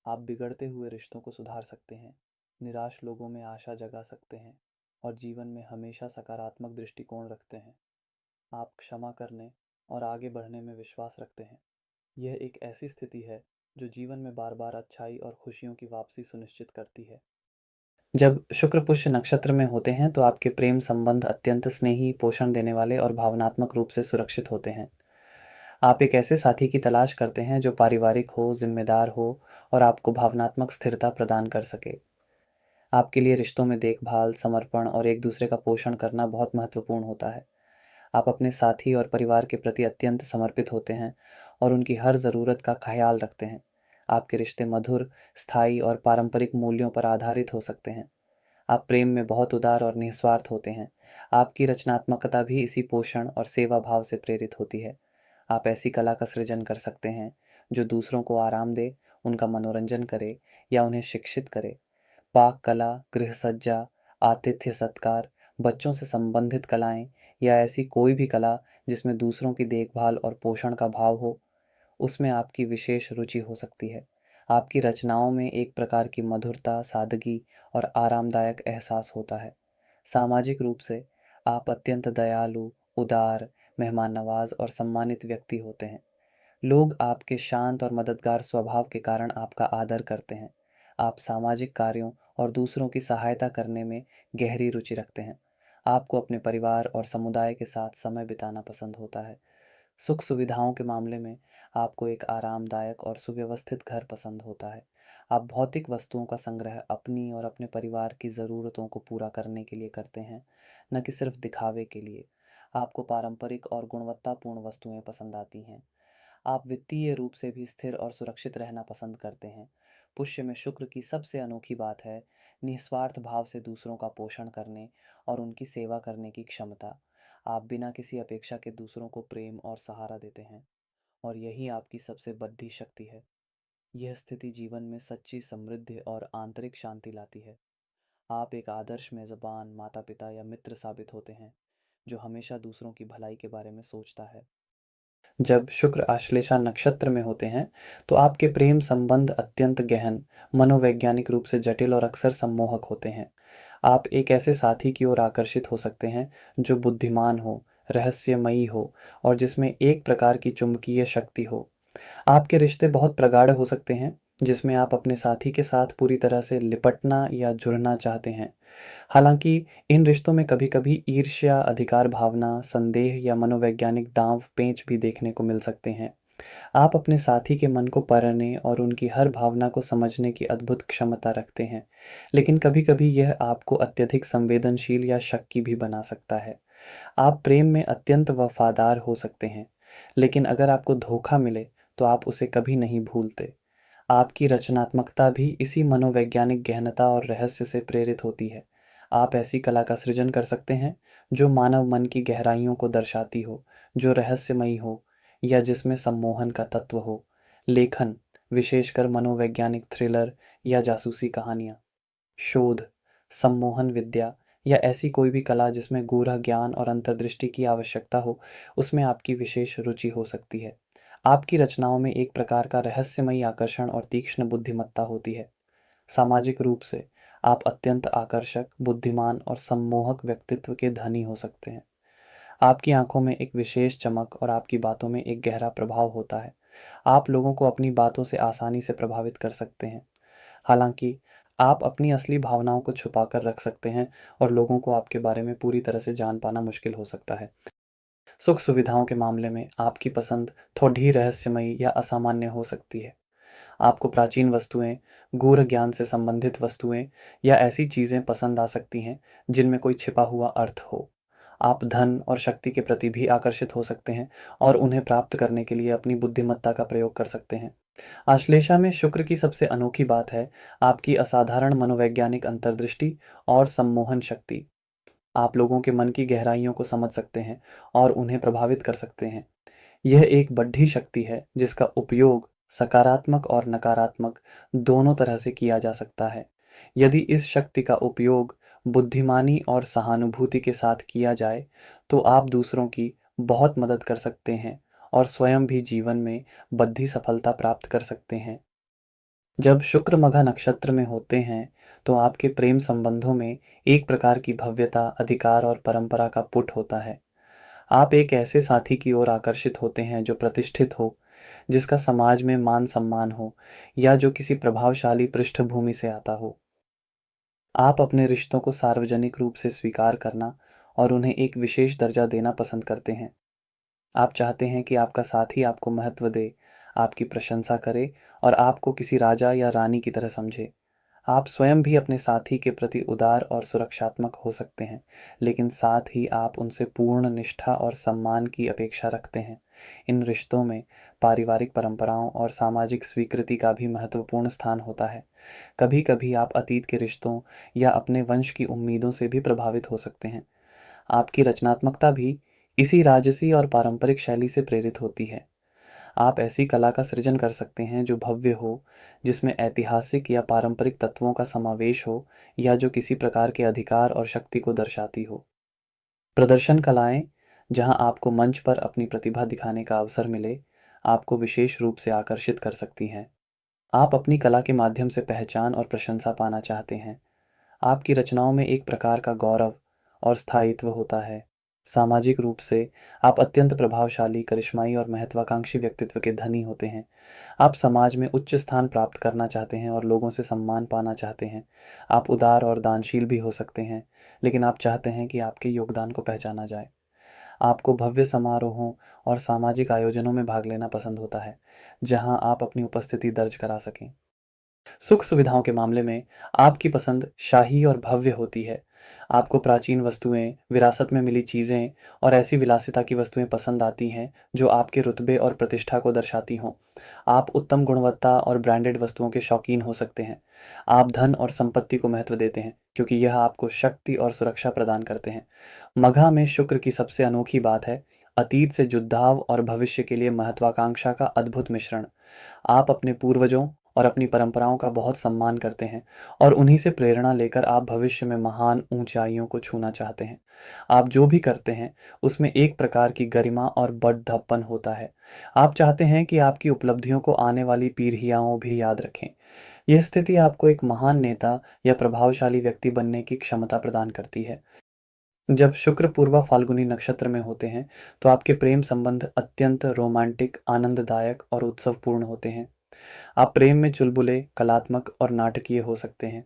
आप बिगड़ते हुए रिश्तों को सुधार सकते हैं, निराश लोगों में आशा जगा सकते हैं और जीवन में हमेशा सकारात्मक दृष्टिकोण रखते हैं। आप क्षमा करने और आगे बढ़ने में विश्वास रखते हैं। यह एक ऐसी स्थिति है जो जीवन में बार बार अच्छाई और खुशियों की वापसी सुनिश्चित करती है। जब शुक्र पुष्य नक्षत्र में होते हैं तो आपके प्रेम संबंध अत्यंत स्नेही, पोषण देने वाले और भावनात्मक रूप से सुरक्षित होते हैं। आप एक ऐसे साथी की तलाश करते हैं जो पारिवारिक हो, जिम्मेदार हो और आपको भावनात्मक स्थिरता प्रदान कर सके। आपके लिए रिश्तों में देखभाल, समर्पण और एक दूसरे का पोषण करना बहुत महत्वपूर्ण होता है। आप अपने साथी और परिवार के प्रति अत्यंत समर्पित होते हैं और उनकी हर ज़रूरत का ख्याल रखते हैं। आपके रिश्ते मधुर, स्थायी और पारंपरिक मूल्यों पर आधारित हो सकते हैं। आप प्रेम में बहुत उदार और निस्वार्थ होते हैं। आपकी रचनात्मकता भी इसी पोषण और सेवा भाव से प्रेरित होती है। आप ऐसी कला का सृजन कर सकते हैं जो दूसरों को आराम दे, उनका मनोरंजन करे या उन्हें शिक्षित करे। पाक कला, गृह सज्जा, आतिथ्य सत्कार, बच्चों से संबंधित कलाएं या ऐसी कोई भी कला जिसमें दूसरों की देखभाल और पोषण का भाव हो, उसमें आपकी विशेष रुचि हो सकती है। आपकी रचनाओं में एक प्रकार की मधुरता, सादगी और आरामदायक एहसास होता है। सामाजिक रूप से आप अत्यंत दयालु, उदार, मेहमान नवाज और सम्मानित व्यक्ति होते हैं। लोग आपके शांत और मददगार स्वभाव के कारण आपका आदर करते हैं। आप सामाजिक कार्यों और दूसरों की सहायता करने में गहरी रुचि रखते हैं। आपको अपने परिवार और समुदाय के साथ समय बिताना पसंद होता है। सुख सुविधाओं के मामले में आपको एक आरामदायक और सुव्यवस्थित घर पसंद होता है। आप भौतिक वस्तुओं का संग्रह अपनी और अपने परिवार की ज़रूरतों को पूरा करने के लिए करते हैं, न कि सिर्फ दिखावे के लिए। आपको पारंपरिक और गुणवत्तापूर्ण वस्तुएं पसंद आती हैं। आप वित्तीय रूप से भी स्थिर और सुरक्षित रहना पसंद करते हैं। पुष्य में शुक्र की सबसे अनोखी बात है निस्वार्थ भाव से दूसरों का पोषण करने और उनकी सेवा करने की क्षमता। आप बिना किसी अपेक्षा के दूसरों को प्रेम और सहारा देते हैं और यही आपकी सबसे बड़ी शक्ति है। यह स्थिति जीवन में सच्ची समृद्धि और आंतरिक शांति लाती है। आप एक आदर्श मेजबान, माता पिता या मित्र साबित होते हैं जो हमेशा दूसरों की भलाई के बारे में सोचता है। जब शुक्र आश्लेषा नक्षत्र में होते हैं तो आपके प्रेम संबंध अत्यंत गहन, मनोवैज्ञानिक रूप से जटिल और अक्सर सम्मोहक होते हैं। आप एक ऐसे साथी की ओर आकर्षित हो सकते हैं जो बुद्धिमान हो, रहस्यमयी हो और जिसमें एक प्रकार की चुंबकीय शक्ति हो। आपके रिश्ते बहुत प्रगाढ़ हो सकते हैं जिसमें आप अपने साथी के साथ पूरी तरह से लिपटना या जुड़ना चाहते हैं। हालांकि इन रिश्तों में कभी-कभी ईर्ष्या, अधिकार भावना, संदेह या मनोवैज्ञानिक दांव पेंच भी देखने को मिल सकते हैं। आप अपने साथी के मन को पढ़ने और उनकी हर भावना को समझने की अद्भुत क्षमता रखते हैं, लेकिन कभी-कभी यह आपको अत्यधिक संवेदनशील या शक्की भी बना सकता है। आप प्रेम में अत्यंत वफादार हो सकते हैं, लेकिन अगर आपको धोखा मिले तो आप उसे कभी नहीं भूलते। आपकी रचनात्मकता भी इसी मनोवैज्ञानिक गहनता और रहस्य से प्रेरित होती है। आप ऐसी कला का सृजन कर सकते हैं जो मानव मन की गहराइयों को दर्शाती हो, जो रहस्यमयी हो या जिसमें सम्मोहन का तत्व हो। लेखन, विशेषकर मनोवैज्ञानिक थ्रिलर या जासूसी कहानियाँ, शोध, सम्मोहन विद्या या ऐसी कोई भी कला जिसमें गूढ़ ज्ञान और अंतर्दृष्टि की आवश्यकता हो, उसमें आपकी विशेष रुचि हो सकती है। आपकी रचनाओं में एक प्रकार का रहस्यमयी आकर्षण और तीक्ष्ण बुद्धिमत्ता होती है। सामाजिक रूप से आप अत्यंत आकर्षक, बुद्धिमान और सम्मोहक व्यक्तित्व के धनी हो सकते हैं। आपकी आंखों में एक विशेष चमक और आपकी बातों में एक गहरा प्रभाव होता है। आप लोगों को अपनी बातों से आसानी से प्रभावित कर सकते हैं। हालांकि आप अपनी असली भावनाओं को छुपाकर रख सकते हैं और लोगों को आपके बारे में पूरी तरह से जान पाना मुश्किल हो सकता है। सुख सुविधाओं के मामले में आपकी पसंद थोड़ी रहस्यमयी या असामान्य हो सकती है। आपको प्राचीन वस्तुएं, गूढ़ ज्ञान से संबंधित वस्तुएं या ऐसी चीजें पसंद आ सकती हैं जिनमें कोई छिपा हुआ अर्थ हो। आप धन और शक्ति के प्रति भी आकर्षित हो सकते हैं और उन्हें प्राप्त करने के लिए अपनी बुद्धिमत्ता का प्रयोग कर सकते हैं। आश्लेषा में शुक्र की सबसे अनोखी बात है आपकी असाधारण मनोवैज्ञानिक अंतर्दृष्टि और सम्मोहन शक्ति। आप लोगों के मन की गहराइयों को समझ सकते हैं और उन्हें प्रभावित कर सकते हैं। यह एक बड्ढी शक्ति है जिसका उपयोग सकारात्मक और नकारात्मक दोनों तरह से किया जा सकता है। यदि इस शक्ति का उपयोग बुद्धिमानी और सहानुभूति के साथ किया जाए तो आप दूसरों की बहुत मदद कर सकते हैं और स्वयं भी जीवन में बड्ढी सफलता प्राप्त कर सकते हैं। जब शुक्र मघा नक्षत्र में होते हैं, तो आपके प्रेम संबंधों में एक प्रकार की भव्यता, अधिकार और परंपरा का पुट होता है। आप एक ऐसे साथी की ओर आकर्षित होते हैं जो प्रतिष्ठित हो, जिसका समाज में मान-सम्मान हो या जो किसी प्रभावशाली पृष्ठभूमि से आता हो। आप अपने रिश्तों को सार्वजनिक रूप से स्वीकार करना और उन्हें एक विशेष दर्जा देना पसंद करते हैं। आप चाहते हैं कि आपका साथी आपको महत्व दे, आपकी प्रशंसा करे और आपको किसी राजा या रानी की तरह समझे। आप स्वयं भी अपने साथी के प्रति उदार और सुरक्षात्मक हो सकते हैं, लेकिन साथ ही आप उनसे पूर्ण निष्ठा और सम्मान की अपेक्षा रखते हैं। इन रिश्तों में पारिवारिक परंपराओं और सामाजिक स्वीकृति का भी महत्वपूर्ण स्थान होता है। कभी-कभी आप अतीत के रिश्तों या अपने वंश की उम्मीदों से भी प्रभावित हो सकते हैं। आपकी रचनात्मकता भी इसी राजसी और पारंपरिक शैली से प्रेरित होती है। आप ऐसी कला का सृजन कर सकते हैं जो भव्य हो, जिसमें ऐतिहासिक या पारंपरिक तत्वों का समावेश हो या जो किसी प्रकार के अधिकार और शक्ति को दर्शाती हो। प्रदर्शन कलाएं, जहां आपको मंच पर अपनी प्रतिभा दिखाने का अवसर मिले, आपको विशेष रूप से आकर्षित कर सकती हैं। आप अपनी कला के माध्यम से पहचान और प्रशंसा पाना चाहते हैं। आपकी रचनाओं में एक प्रकार का गौरव और स्थायित्व होता है। सामाजिक रूप से आप अत्यंत प्रभावशाली, करिश्माई और महत्वाकांक्षी व्यक्तित्व के धनी होते हैं। आप समाज में उच्च स्थान प्राप्त करना चाहते हैं और लोगों से सम्मान पाना चाहते हैं। आप उदार और दानशील भी हो सकते हैं, लेकिन आप चाहते हैं कि आपके योगदान को पहचाना जाए। आपको भव्य समारोहों और सामाजिक आयोजनों में भाग लेना पसंद होता है, जहां आप अपनी उपस्थिति दर्ज करा सकें। सुख सुविधाओं के मामले में आपकी पसंद शाही और भव्य होती है। आपको प्राचीन वस्तुएं, विरासत में मिली चीज़ें और ऐसी विलासिता की वस्तुएं पसंद आती हैं जो आपके रुतबे और प्रतिष्ठा को दर्शाती हों। आप उत्तम गुणवत्ता और ब्रांडेड वस्तुओं के शौकीन हो सकते हैं। आप धन और संपत्ति को महत्व देते हैं क्योंकि यह आपको शक्ति और सुरक्षा प्रदान करते हैं। मघा में शुक्र की सबसे अनोखी बात है अतीत से जुड़ाव और भविष्य के लिए महत्वाकांक्षा का अद्भुत मिश्रण। आप अपने पूर्वजों और अपनी परंपराओं का बहुत सम्मान करते हैं और उन्हीं से प्रेरणा लेकर आप भविष्य में महान ऊंचाइयों को छूना चाहते हैं। आप जो भी करते हैं, उसमें एक प्रकार की गरिमा और बढ़-ढपन होता है। आप चाहते हैं कि आपकी उपलब्धियों को आने वाली पीढ़ियाँ भी याद रखें। यह स्थिति आपको एक महान नेता या प्रभावशाली व्यक्ति बनने की क्षमता प्रदान करती है। जब शुक्र पूर्वा फाल्गुनी नक्षत्र में होते हैं, तो आपके प्रेम संबंध अत्यंत रोमांटिक, आनंददायक और उत्सवपूर्ण होते हैं। आप प्रेम में चुलबुले, कलात्मक और नाटकीय हो सकते हैं।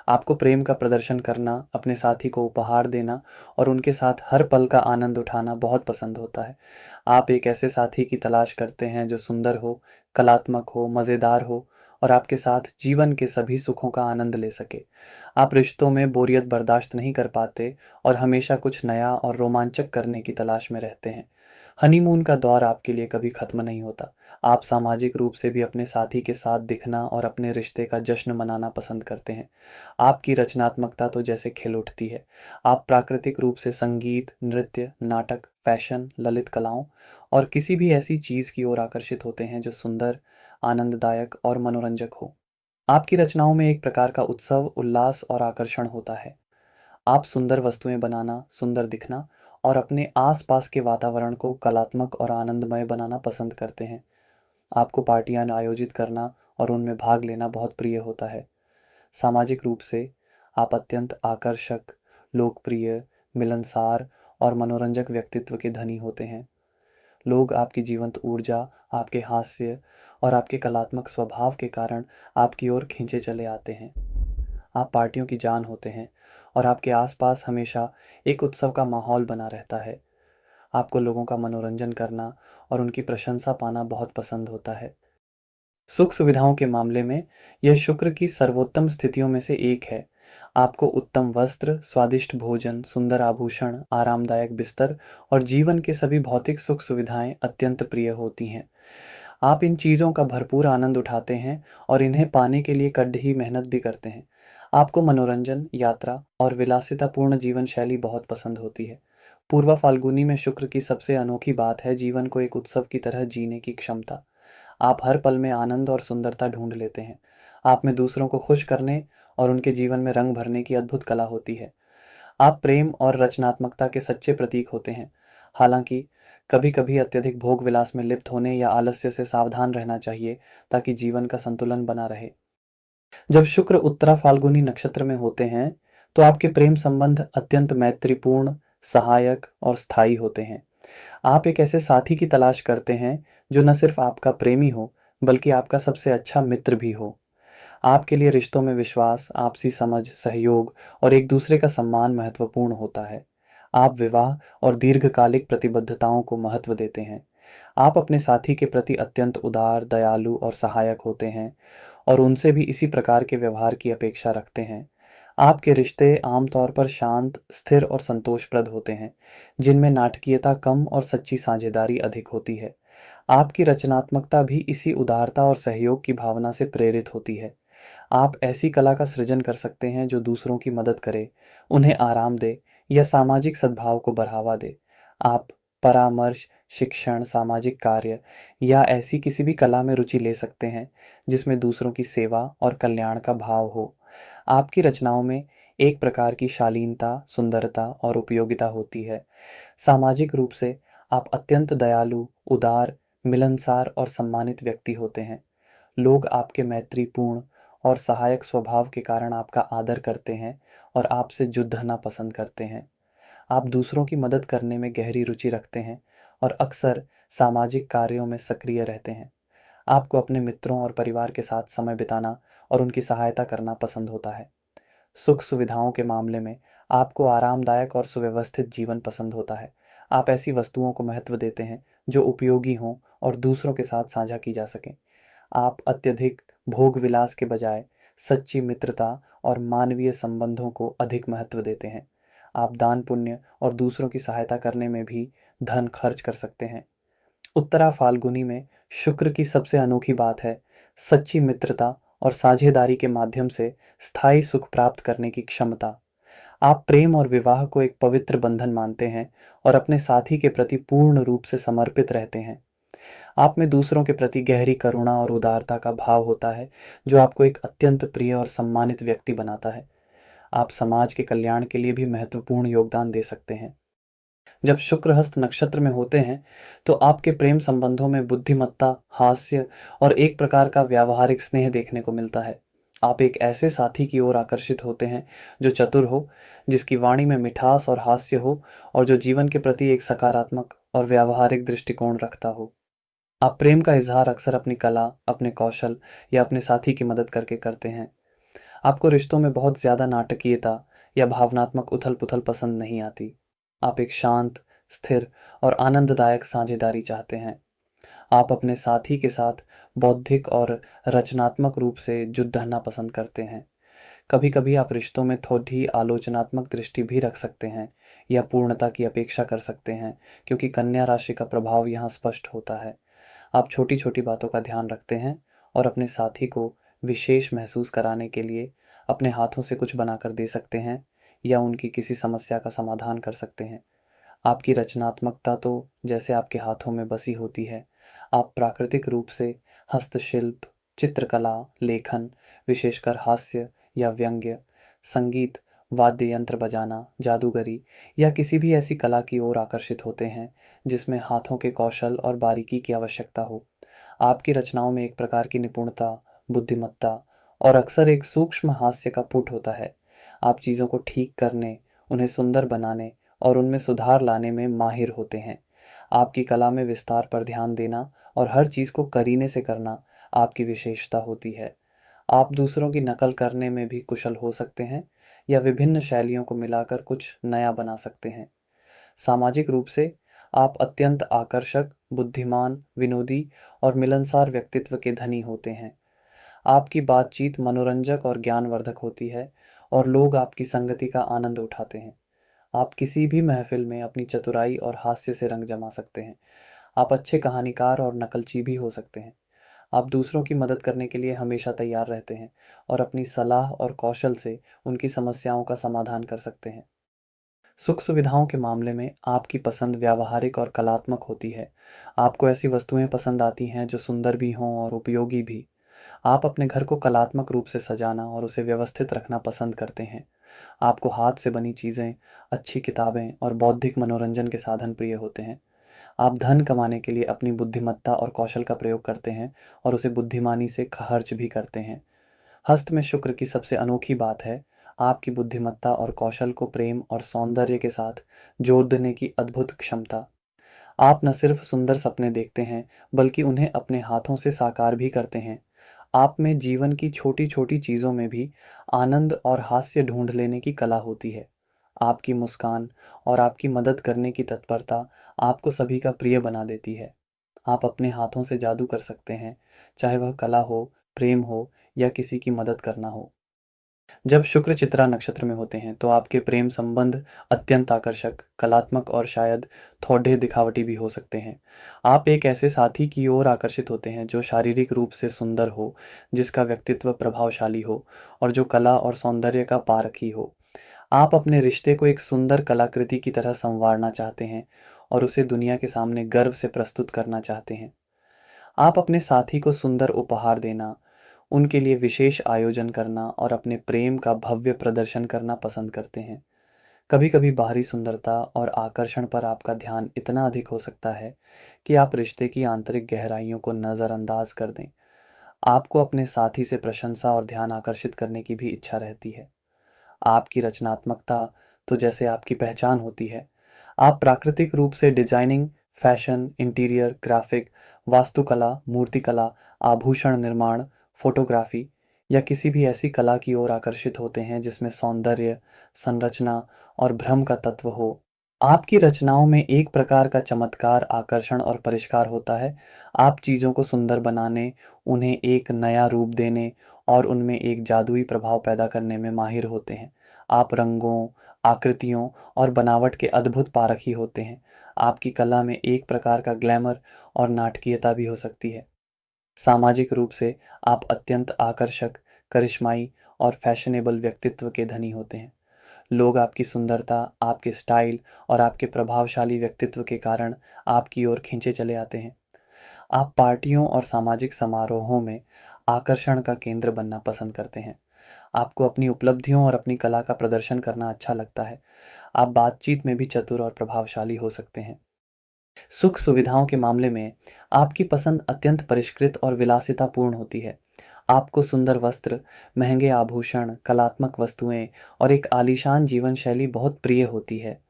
आपको प्रेम का प्रदर्शन करना, अपने साथी को उपहार देना और उनके साथ हर पल का आनंद उठाना बहुत पसंद होता है। आप एक ऐसे साथी की तलाश करते हैं जो सुंदर हो, कलात्मक हो, मज़ेदार हो और आपके साथ जीवन के सभी सुखों का आनंद ले सके। आप रिश्तों में बोरियत बर्दाश्त नहीं कर पाते और हमेशा कुछ नया और रोमांचक करने की तलाश में रहते हैं। हनीमून का दौर आपके लिए कभी खत्म नहीं होता। आप सामाजिक रूप से भी अपने साथी के साथ दिखना और अपने रिश्ते का जश्न मनाना पसंद करते हैं। आपकी रचनात्मकता तो जैसे खिल उठती है। आप प्राकृतिक रूप से संगीत, नृत्य, नाटक, फैशन, ललित कलाओं और किसी भी ऐसी चीज़ की ओर आकर्षित होते हैं जो सुंदर, आनंददायक और मनोरंजक हो। आपकी रचनाओं में एक प्रकार का उत्सव, उल्लास और आकर्षण होता है। आप सुंदर वस्तुएं बनाना, सुंदर दिखना और अपने आसपास के वातावरण को कलात्मक और आनंदमय बनाना पसंद करते हैं। आपको पार्टियां आयोजित करना और उनमें भाग लेना बहुत प्रिय होता है। सामाजिक रूप से आप अत्यंत आकर्षक, लोकप्रिय, मिलनसार और मनोरंजक व्यक्तित्व के धनी होते हैं। लोग आपकी जीवंत ऊर्जा, आपके हास्य और आपके कलात्मक स्वभाव के कारण आपकी ओर खींचे चले आते हैं। आप पार्टियों की जान होते हैं और आपके आसपास हमेशा एक उत्सव का माहौल बना रहता है। आपको लोगों का मनोरंजन करना और उनकी प्रशंसा पाना बहुत पसंद होता है। सुख सुविधाओं के मामले में यह शुक्र की सर्वोत्तम स्थितियों में से एक है। आपको उत्तम वस्त्र, स्वादिष्ट भोजन, सुंदर आभूषण, आरामदायक बिस्तर और जीवन के सभी भौतिक सुख सुविधाएं अत्यंत प्रिय होती हैं। आप इन चीज़ों का भरपूर आनंद उठाते हैं और इन्हें पाने के लिए कड़ी मेहनत भी करते हैं। आपको मनोरंजन, यात्रा और विलासितापूर्ण जीवन शैली बहुत पसंद होती है। पूर्वा फाल्गुनी में शुक्र की सबसे अनोखी बात है जीवन को एक उत्सव की तरह जीने की क्षमता। आप हर पल में आनंद और सुंदरता ढूंढ लेते हैं। आप में दूसरों को खुश करने और उनके जीवन में रंग भरने की अद्भुत कला होती है। आप प्रेम और रचनात्मकता के सच्चे प्रतीक होते हैं। हालांकि कभी-कभी अत्यधिक भोग विलास में लिप्त होने या आलस्य से सावधान रहना चाहिए ताकि जीवन का संतुलन बना रहे। जब शुक्र उत्तरा फाल्गुनी नक्षत्र में होते हैं, तो आपके प्रेम संबंध अत्यंत मैत्रीपूर्ण, सहायक और स्थायी होते हैं। आप एक ऐसे साथी की तलाश करते हैं जो न सिर्फ आपका प्रेमी हो, बल्कि आपका सबसे अच्छा मित्र भी हो। आपके लिए रिश्तों में विश्वास, आपसी समझ, सहयोग और एक दूसरे का सम्मान महत्वपूर्ण होता है। आप विवाह और दीर्घकालिक प्रतिबद्धताओं को महत्व देते हैं। आप अपने साथी के प्रति अत्यंत उदार, दयालु और सहायक होते हैं और उनसे भी इसी प्रकार के व्यवहार की अपेक्षा रखते हैं। आपके रिश्ते आमतौर पर शांत, स्थिर और संतोषप्रद होते हैं, जिनमें नाटकीयता कम और सच्ची साझेदारी अधिक होती है। आपकी रचनात्मकता भी इसी उदारता और सहयोग की भावना से प्रेरित होती है। आप ऐसी कला का सृजन कर सकते हैं जो दूसरों की मदद करे, उन्हें आराम दे या सामाजिक सद्भाव को बढ़ावा दे। आप परामर्श, शिक्षण, सामाजिक कार्य या ऐसी किसी भी कला में रुचि ले सकते हैं जिसमें दूसरों की सेवा और कल्याण का भाव हो। आपकी रचनाओं में एक प्रकार की शालीनता, सुंदरता और उपयोगिता होती है। सामाजिक रूप से आप अत्यंत दयालु, उदार, मिलनसार और सम्मानित व्यक्ति होते हैं। लोग आपके मैत्रीपूर्ण और सहायक स्वभाव के कारण आपका आदर करते हैं और आपसे जुड़ पसंद करते हैं। आप दूसरों की मदद करने में गहरी रुचि रखते हैं और अक्सर सामाजिक कार्यों में सक्रिय रहते हैं। आपको अपने मित्रों और परिवार के साथ समय बिताना और उनकी सहायता करना पसंद होता है। सुख सुविधाओं के मामले में आपको आरामदायक और सुव्यवस्थित जीवन पसंद होता है। आप ऐसी वस्तुओं को महत्व देते हैं जो उपयोगी हों और दूसरों के साथ साझा की जा सकें। आप अत्यधिक भोग विलास के बजाय सच्ची मित्रता और मानवीय संबंधों को अधिक महत्व देते हैं। आप दान पुण्य और दूसरों की सहायता करने में भी धन खर्च कर सकते हैं। उत्तरा फाल्गुनी में शुक्र की सबसे अनोखी बात है सच्ची मित्रता और साझेदारी के माध्यम से स्थायी सुख प्राप्त करने की क्षमता। आप प्रेम और विवाह को एक पवित्र बंधन मानते हैं और अपने साथी के प्रति पूर्ण रूप से समर्पित रहते हैं। आप में दूसरों के प्रति गहरी करुणा और उदारता का भाव होता है, जो आपको एक अत्यंत प्रिय और सम्मानित व्यक्ति बनाता है। आप समाज के कल्याण के लिए भी महत्वपूर्ण योगदान दे सकते हैं। जब शुक्र हस्त नक्षत्र में होते हैं, तो आपके प्रेम संबंधों में बुद्धिमत्ता, हास्य और एक प्रकार का व्यावहारिक स्नेह देखने को मिलता है। आप एक ऐसे साथी की ओर आकर्षित होते हैं जो चतुर हो, जिसकी वाणी में मिठास और हास्य हो और जो जीवन के प्रति एक सकारात्मक और व्यावहारिक दृष्टिकोण रखता हो। आप प्रेम का इज़हार अक्सर अपनी कला, अपने कौशल या अपने साथी की मदद करके करते हैं। आपको रिश्तों में बहुत ज़्यादा नाटकीयता या भावनात्मक उथल-पुथल पसंद नहीं आती। आप एक शांत, स्थिर और आनंददायक साझेदारी चाहते हैं। आप अपने साथी के साथ बौद्धिक और रचनात्मक रूप से जुड़ रहना पसंद करते हैं। कभी-कभी आप रिश्तों में थोड़ी आलोचनात्मक दृष्टि भी रख सकते हैं या पूर्णता की अपेक्षा कर सकते हैं, क्योंकि कन्या राशि का प्रभाव यहाँ स्पष्ट होता है। आप छोटी-छोटी बातों का ध्यान रखते हैं और अपने साथी को विशेष महसूस कराने के लिए अपने हाथों से कुछ बनाकर दे सकते हैं या उनकी किसी समस्या का समाधान कर सकते हैं। आपकी रचनात्मकता तो जैसे आपके हाथों में बसी होती है। आप प्राकृतिक रूप से हस्तशिल्प, चित्रकला, लेखन, विशेषकर हास्य या व्यंग्य, संगीत, वाद्य यंत्र बजाना, जादूगरी या किसी भी ऐसी कला की ओर आकर्षित होते हैं जिसमें हाथों के कौशल और बारीकी की आवश्यकता हो। आपकी रचनाओं में एक प्रकार की निपुणता, बुद्धिमत्ता और अक्सर एक सूक्ष्म हास्य का पुट होता है। आप चीज़ों को ठीक करने, उन्हें सुंदर बनाने और उनमें सुधार लाने में माहिर होते हैं। आपकी कला में विस्तार पर ध्यान देना और हर चीज़ को करीने से करना आपकी विशेषता होती है। आप दूसरों की नकल करने में भी कुशल हो सकते हैं या विभिन्न शैलियों को मिलाकर कुछ नया बना सकते हैं। सामाजिक रूप से आप अत्यंत आकर्षक, बुद्धिमान, विनोदी और मिलनसार व्यक्तित्व के धनी होते हैं। आपकी बातचीत मनोरंजक और ज्ञानवर्धक होती है और लोग आपकी संगति का आनंद उठाते हैं। आप किसी भी महफिल में अपनी चतुराई और हास्य से रंग जमा सकते हैं। आप अच्छे कहानीकार और नकलची भी हो सकते हैं। आप दूसरों की मदद करने के लिए हमेशा तैयार रहते हैं और अपनी सलाह और कौशल से उनकी समस्याओं का समाधान कर सकते हैं। सुख सुविधाओं के मामले में आपकी पसंद व्यावहारिक और कलात्मक होती है। आपको ऐसी वस्तुएं पसंद आती हैं जो सुंदर भी हों और उपयोगी भी। आप अपने घर को कलात्मक रूप से सजाना और उसे व्यवस्थित रखना पसंद करते हैं। आपको हाथ से बनी चीज़ें, अच्छी किताबें और बौद्धिक मनोरंजन के साधन प्रिय होते हैं। आप धन कमाने के लिए अपनी बुद्धिमत्ता और कौशल का प्रयोग करते हैं और उसे बुद्धिमानी से खर्च भी करते हैं। हस्त में शुक्र की सबसे अनोखी बात है आपकी बुद्धिमत्ता और कौशल को प्रेम और सौंदर्य के साथ जोड़ने की अद्भुत क्षमता। आप न सिर्फ सुंदर सपने देखते हैं, बल्कि उन्हें अपने हाथों से साकार भी करते हैं। आप में जीवन की छोटी-छोटी चीज़ों में भी आनंद और हास्य ढूँढ लेने की कला होती है। आपकी मुस्कान और आपकी मदद करने की तत्परता आपको सभी का प्रिय बना देती है। आप अपने हाथों से जादू कर सकते हैं, चाहे वह कला हो, प्रेम हो या किसी की मदद करना हो। जब शुक्र चित्रा नक्षत्र में होते हैं, तो आपके प्रेम संबंध अत्यंत आकर्षक, कलात्मक और शायद थोड़े दिखावटी भी हो सकते हैं। आप एक ऐसे साथी की ओर आकर्षित होते हैं जो शारीरिक रूप से सुंदर हो, जिसका व्यक्तित्व प्रभावशाली हो और जो कला और सौंदर्य का पारखी हो। आप अपने रिश्ते को एक सुंदर कलाकृति की तरह संवारना चाहते हैं और उसे दुनिया के सामने गर्व से प्रस्तुत करना चाहते हैं। आप अपने साथी को सुंदर उपहार देना, उनके लिए विशेष आयोजन करना और अपने प्रेम का भव्य प्रदर्शन करना पसंद करते हैं। कभी-कभी बाहरी सुंदरता और आकर्षण पर आपका ध्यान इतना अधिक हो सकता है कि आप रिश्ते की आंतरिक गहराइयों को नज़रअंदाज कर दें। आपको अपने साथी से प्रशंसा और ध्यान आकर्षित करने की भी इच्छा रहती है। आपकी रचनात्मकता तो जैसे आपकी पहचान होती है। आप प्राकृतिक रूप से डिजाइनिंग, फैशन, इंटीरियर, ग्राफिक, वास्तुकला, मूर्तिकला, आभूषण निर्माण, फोटोग्राफी या किसी भी ऐसी कला की ओर आकर्षित होते हैं जिसमें सौंदर्य, संरचना और भ्रम का तत्व हो। आपकी रचनाओं में एक प्रकार का चमत्कार, आकर्षण और परिष्कार होता है। आप चीज़ों को सुंदर बनाने, उन्हें एक नया रूप देने और उनमें एक जादुई प्रभाव पैदा करने में माहिर होते हैं। आप रंगों, आकृतियों और बनावट के अद्भुत पारखी होते हैं। आपकी कला में एक प्रकार का ग्लैमर और नाटकीयता भी हो सकती है। सामाजिक रूप से आप अत्यंत आकर्षक, करिश्माई और फैशनेबल व्यक्तित्व के धनी होते हैं। लोग आपकी सुंदरता, आपके स्टाइल और आपके प्रभावशाली व्यक्तित्व के कारण आपकी ओर खींचे चले आते हैं। आप पार्टियों और सामाजिक समारोहों में आकर्षण का केंद्र बनना पसंद करते हैं। आपको अपनी उपलब्धियों और अपनी कला का प्रदर्शन करना अच्छा लगता है। आप बातचीत में भी चतुर और प्रभावशाली हो सकते हैं। सुख सुविधाओं के मामले में आपकी पसंद अत्यंत परिष्कृत और विलासितापूर्ण होती है। आपको सुंदर वस्त्र, महंगे आभूषण, कलात्मक वस्तुएं और एक आलीशान जीवन शैली बहुत प्रिय होती है।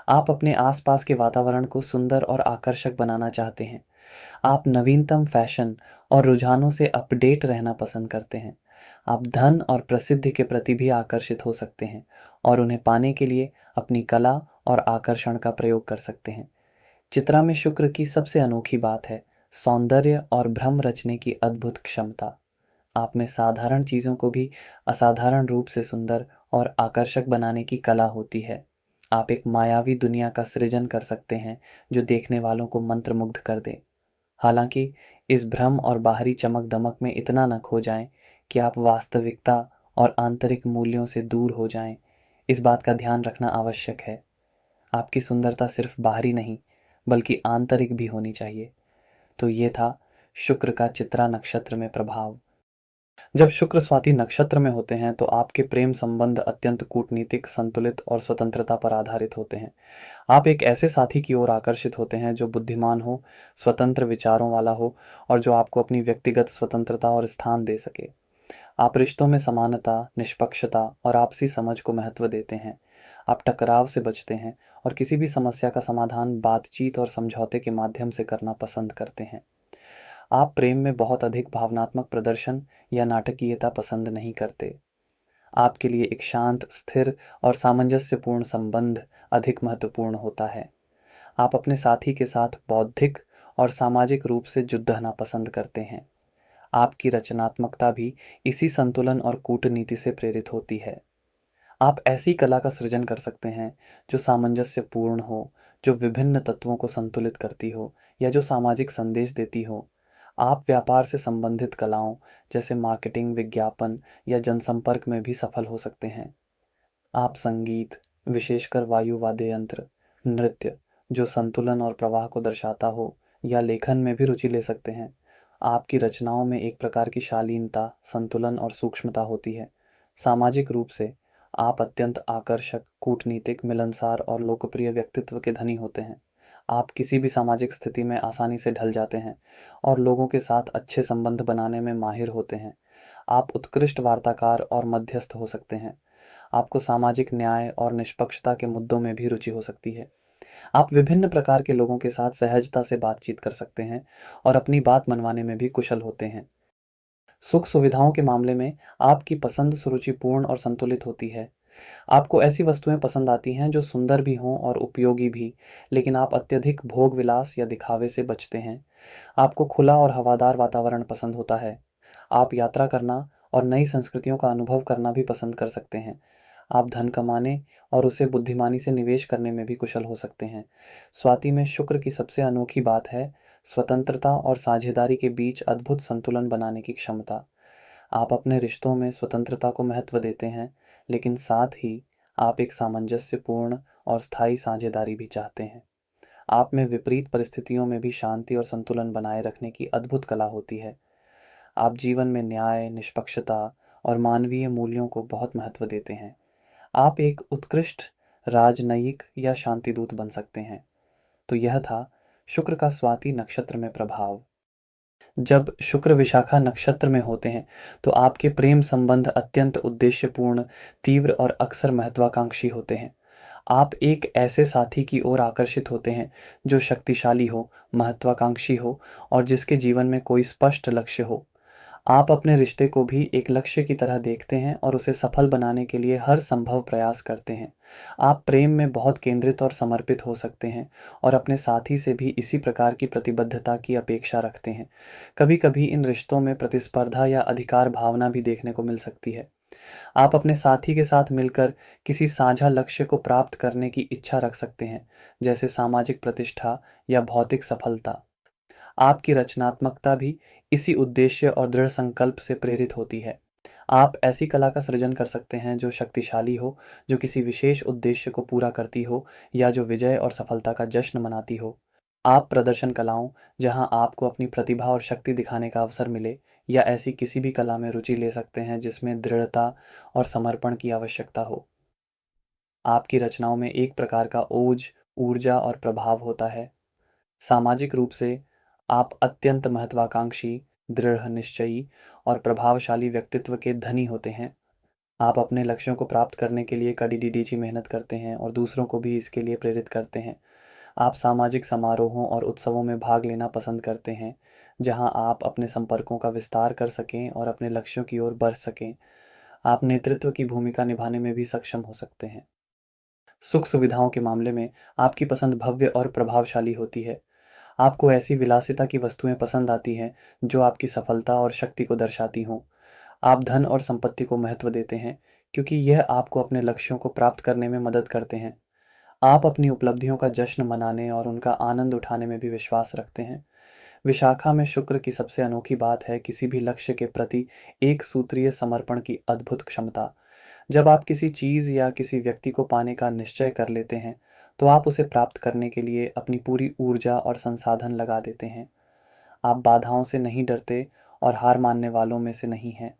आप अपने आसपास के वातावरण को सुंदर और आकर्षक बनाना चाहते हैं। आप नवीनतम फैशन और रुझानों से अपडेट रहना पसंद करते हैं। आप धन और प्रसिद्धि के प्रति भी आकर्षित हो सकते हैं और उन्हें पाने के लिए अपनी कला और आकर्षण का प्रयोग कर सकते हैं। चित्रा में शुक्र की सबसे अनोखी बात है सौंदर्य और भ्रम रचने की अद्भुत क्षमता। आप में साधारण चीज़ों को भी असाधारण रूप से सुंदर और आकर्षक बनाने की कला होती है। आप एक मायावी दुनिया का सृजन कर सकते हैं जो देखने वालों को मंत्रमुग्ध कर दे। हालांकि इस भ्रम और बाहरी चमक-दमक में इतना न खो जाएं कि आप वास्तविकता और आंतरिक मूल्यों से दूर हो जाएं। इस बात का ध्यान रखना आवश्यक है। आपकी सुंदरता सिर्फ बाहरी नहीं, बल्कि आंतरिक भी होनी चाहिए। तो ये था शुक्र का चित्रा नक्षत्र में प्रभाव। जब शुक्र स्वाति नक्षत्र में होते हैं तो आपके प्रेम संबंध अत्यंत कूटनीतिक, संतुलित और स्वतंत्रता पर आधारित होते हैं। आप एक ऐसे साथी की ओर आकर्षित होते हैं जो बुद्धिमान हो, स्वतंत्र विचारों वाला हो और जो आपको अपनी व्यक्तिगत स्वतंत्रता और स्थान दे सके। आप रिश्तों में समानता, निष्पक्षता और आपसी समझ को महत्व देते हैं। आप टकराव से बचते हैं और किसी भी समस्या का समाधान बातचीत और समझौते के माध्यम से करना पसंद करते हैं। आप प्रेम में बहुत अधिक भावनात्मक प्रदर्शन या नाटकीयता पसंद नहीं करते। आपके लिए एक शांत, स्थिर और सामंजस्यपूर्ण संबंध अधिक महत्वपूर्ण होता है। आप अपने साथी के साथ बौद्धिक और सामाजिक रूप से जुड़ पसंद करते हैं। आपकी रचनात्मकता भी इसी संतुलन और कूटनीति से प्रेरित होती है। आप ऐसी कला का सृजन कर सकते हैं जो सामंजस्यपूर्ण हो, जो विभिन्न तत्वों को संतुलित करती हो या जो सामाजिक संदेश देती हो। आप व्यापार से संबंधित कलाओं जैसे मार्केटिंग, विज्ञापन या जनसंपर्क में भी सफल हो सकते हैं। आप संगीत, विशेषकर वायु वाद्य यंत्र, नृत्य जो संतुलन और प्रवाह को दर्शाता हो या लेखन में भी रुचि ले सकते हैं। आपकी रचनाओं में एक प्रकार की शालीनता, संतुलन और सूक्ष्मता होती है। सामाजिक रूप से आप अत्यंत आकर्षक, कूटनीतिक, मिलनसार और लोकप्रिय व्यक्तित्व के धनी होते हैं। आप किसी भी सामाजिक स्थिति में आसानी से ढल जाते हैं और लोगों के साथ अच्छे संबंध बनाने में माहिर होते हैं। आप उत्कृष्ट वार्ताकार और मध्यस्थ हो सकते हैं। आपको सामाजिक न्याय और निष्पक्षता के मुद्दों में भी रुचि हो सकती है। आप विभिन्न प्रकार के लोगों के साथ सहजता से बातचीत कर सकते हैं और अपनी बात मनवाने में भी कुशल होते हैं। सुख सुविधाओं के मामले में आपकी पसंद सुरुचिपूर्ण और संतुलित होती है। आपको ऐसी वस्तुएं पसंद आती हैं जो सुंदर भी हों और उपयोगी भी, लेकिन आप अत्यधिक भोग विलास या दिखावे से बचते हैं। आपको खुला और हवादार वातावरण पसंद होता है। आप यात्रा करना और नई संस्कृतियों का अनुभव करना भी पसंद कर सकते हैं। आप धन कमाने और उसे बुद्धिमानी से निवेश करने में भी कुशल हो सकते हैं। स्वाति में शुक्र की सबसे अनोखी बात है स्वतंत्रता और साझेदारी के बीच अद्भुत संतुलन बनाने की क्षमता। आप अपने रिश्तों में स्वतंत्रता को महत्व देते हैं, लेकिन साथ ही आप एक सामंजस्यपूर्ण और स्थायी साझेदारी भी चाहते हैं। आप में विपरीत परिस्थितियों में भी शांति और संतुलन बनाए रखने की अद्भुत कला होती है। आप जीवन में न्याय, निष्पक्षता और मानवीय मूल्यों को बहुत महत्व देते हैं। आप एक उत्कृष्ट राजनयिक या शांतिदूत बन सकते हैं। तो यह था शुक्र का स्वाति नक्षत्र में प्रभाव। जब शुक्र विशाखा नक्षत्र में होते हैं, तो आपके प्रेम संबंध अत्यंत उद्देश्यपूर्ण, तीव्र और अक्सर महत्वाकांक्षी होते हैं। आप एक ऐसे साथी की ओर आकर्षित होते हैं जो शक्तिशाली हो, महत्वाकांक्षी हो और जिसके जीवन में कोई स्पष्ट लक्ष्य हो। आप अपने रिश्ते को भी एक लक्ष्य की तरह देखते हैं और उसे सफल बनाने के लिए हर संभव प्रयास करते हैं। आप प्रेम में बहुत केंद्रित और समर्पित हो सकते हैं और अपने साथी से भी इसी प्रकार की प्रतिबद्धता की अपेक्षा रखते हैं। कभी-कभी इन रिश्तों में प्रतिस्पर्धा या अधिकार भावना भी देखने को मिल सकती है। आप अपने साथी के साथ मिलकर किसी साझा लक्ष्य को प्राप्त करने की इच्छा रख सकते हैं, जैसे सामाजिक प्रतिष्ठा या भौतिक सफलता। आपकी रचनात्मकता भी इसी उद्देश्य और दृढ़ संकल्प से प्रेरित होती है। आप ऐसी कला का सृजन कर सकते हैं जो शक्तिशाली हो, जो किसी विशेष उद्देश्य को पूरा करती हो या जो विजय और सफलता का जश्न मनाती हो। आप प्रदर्शन कलाओं, जहां आपको अपनी प्रतिभा और शक्ति दिखाने का अवसर मिले, या ऐसी किसी भी कला में रुचि ले सकते हैं जिसमें दृढ़ता और समर्पण की आवश्यकता हो। आपकी रचनाओं में एक प्रकार का ओज, ऊर्जा और प्रभाव होता है। सामाजिक रूप से आप अत्यंत महत्वाकांक्षी, दृढ़ निश्चयी और प्रभावशाली व्यक्तित्व के धनी होते हैं। आप अपने लक्ष्यों को प्राप्त करने के लिए कड़ी-डिडीची मेहनत करते हैं और दूसरों को भी इसके लिए प्रेरित करते हैं। आप सामाजिक समारोहों और उत्सवों में भाग लेना पसंद करते हैं, जहां आप अपने संपर्कों का विस्तार कर सकें और अपने लक्ष्यों की ओर बढ़ सकें। आप नेतृत्व की भूमिका निभाने में भी सक्षम हो सकते हैं। सुख सुविधाओं के मामले में आपकी पसंद भव्य और प्रभावशाली होती है। आपको ऐसी विलासिता की वस्तुएं पसंद आती हैं जो आपकी सफलता और शक्ति को दर्शाती हों। आप धन और संपत्ति को महत्व देते हैं क्योंकि यह आपको अपने लक्ष्यों को प्राप्त करने में मदद करते हैं। आप अपनी उपलब्धियों का जश्न मनाने और उनका आनंद उठाने में भी विश्वास रखते हैं। विशाखा में शुक्र की सबसे अनोखी बात है किसी भी लक्ष्य के प्रति एक सूत्रीय समर्पण की अद्भुत क्षमता। जब आप किसी चीज़ या किसी व्यक्ति को पाने का निश्चय कर लेते हैं, तो आप उसे प्राप्त करने के लिए अपनी पूरी ऊर्जा और संसाधन लगा देते हैं। आप बाधाओं से नहीं डरते और हार मानने वालों में से नहीं हैं।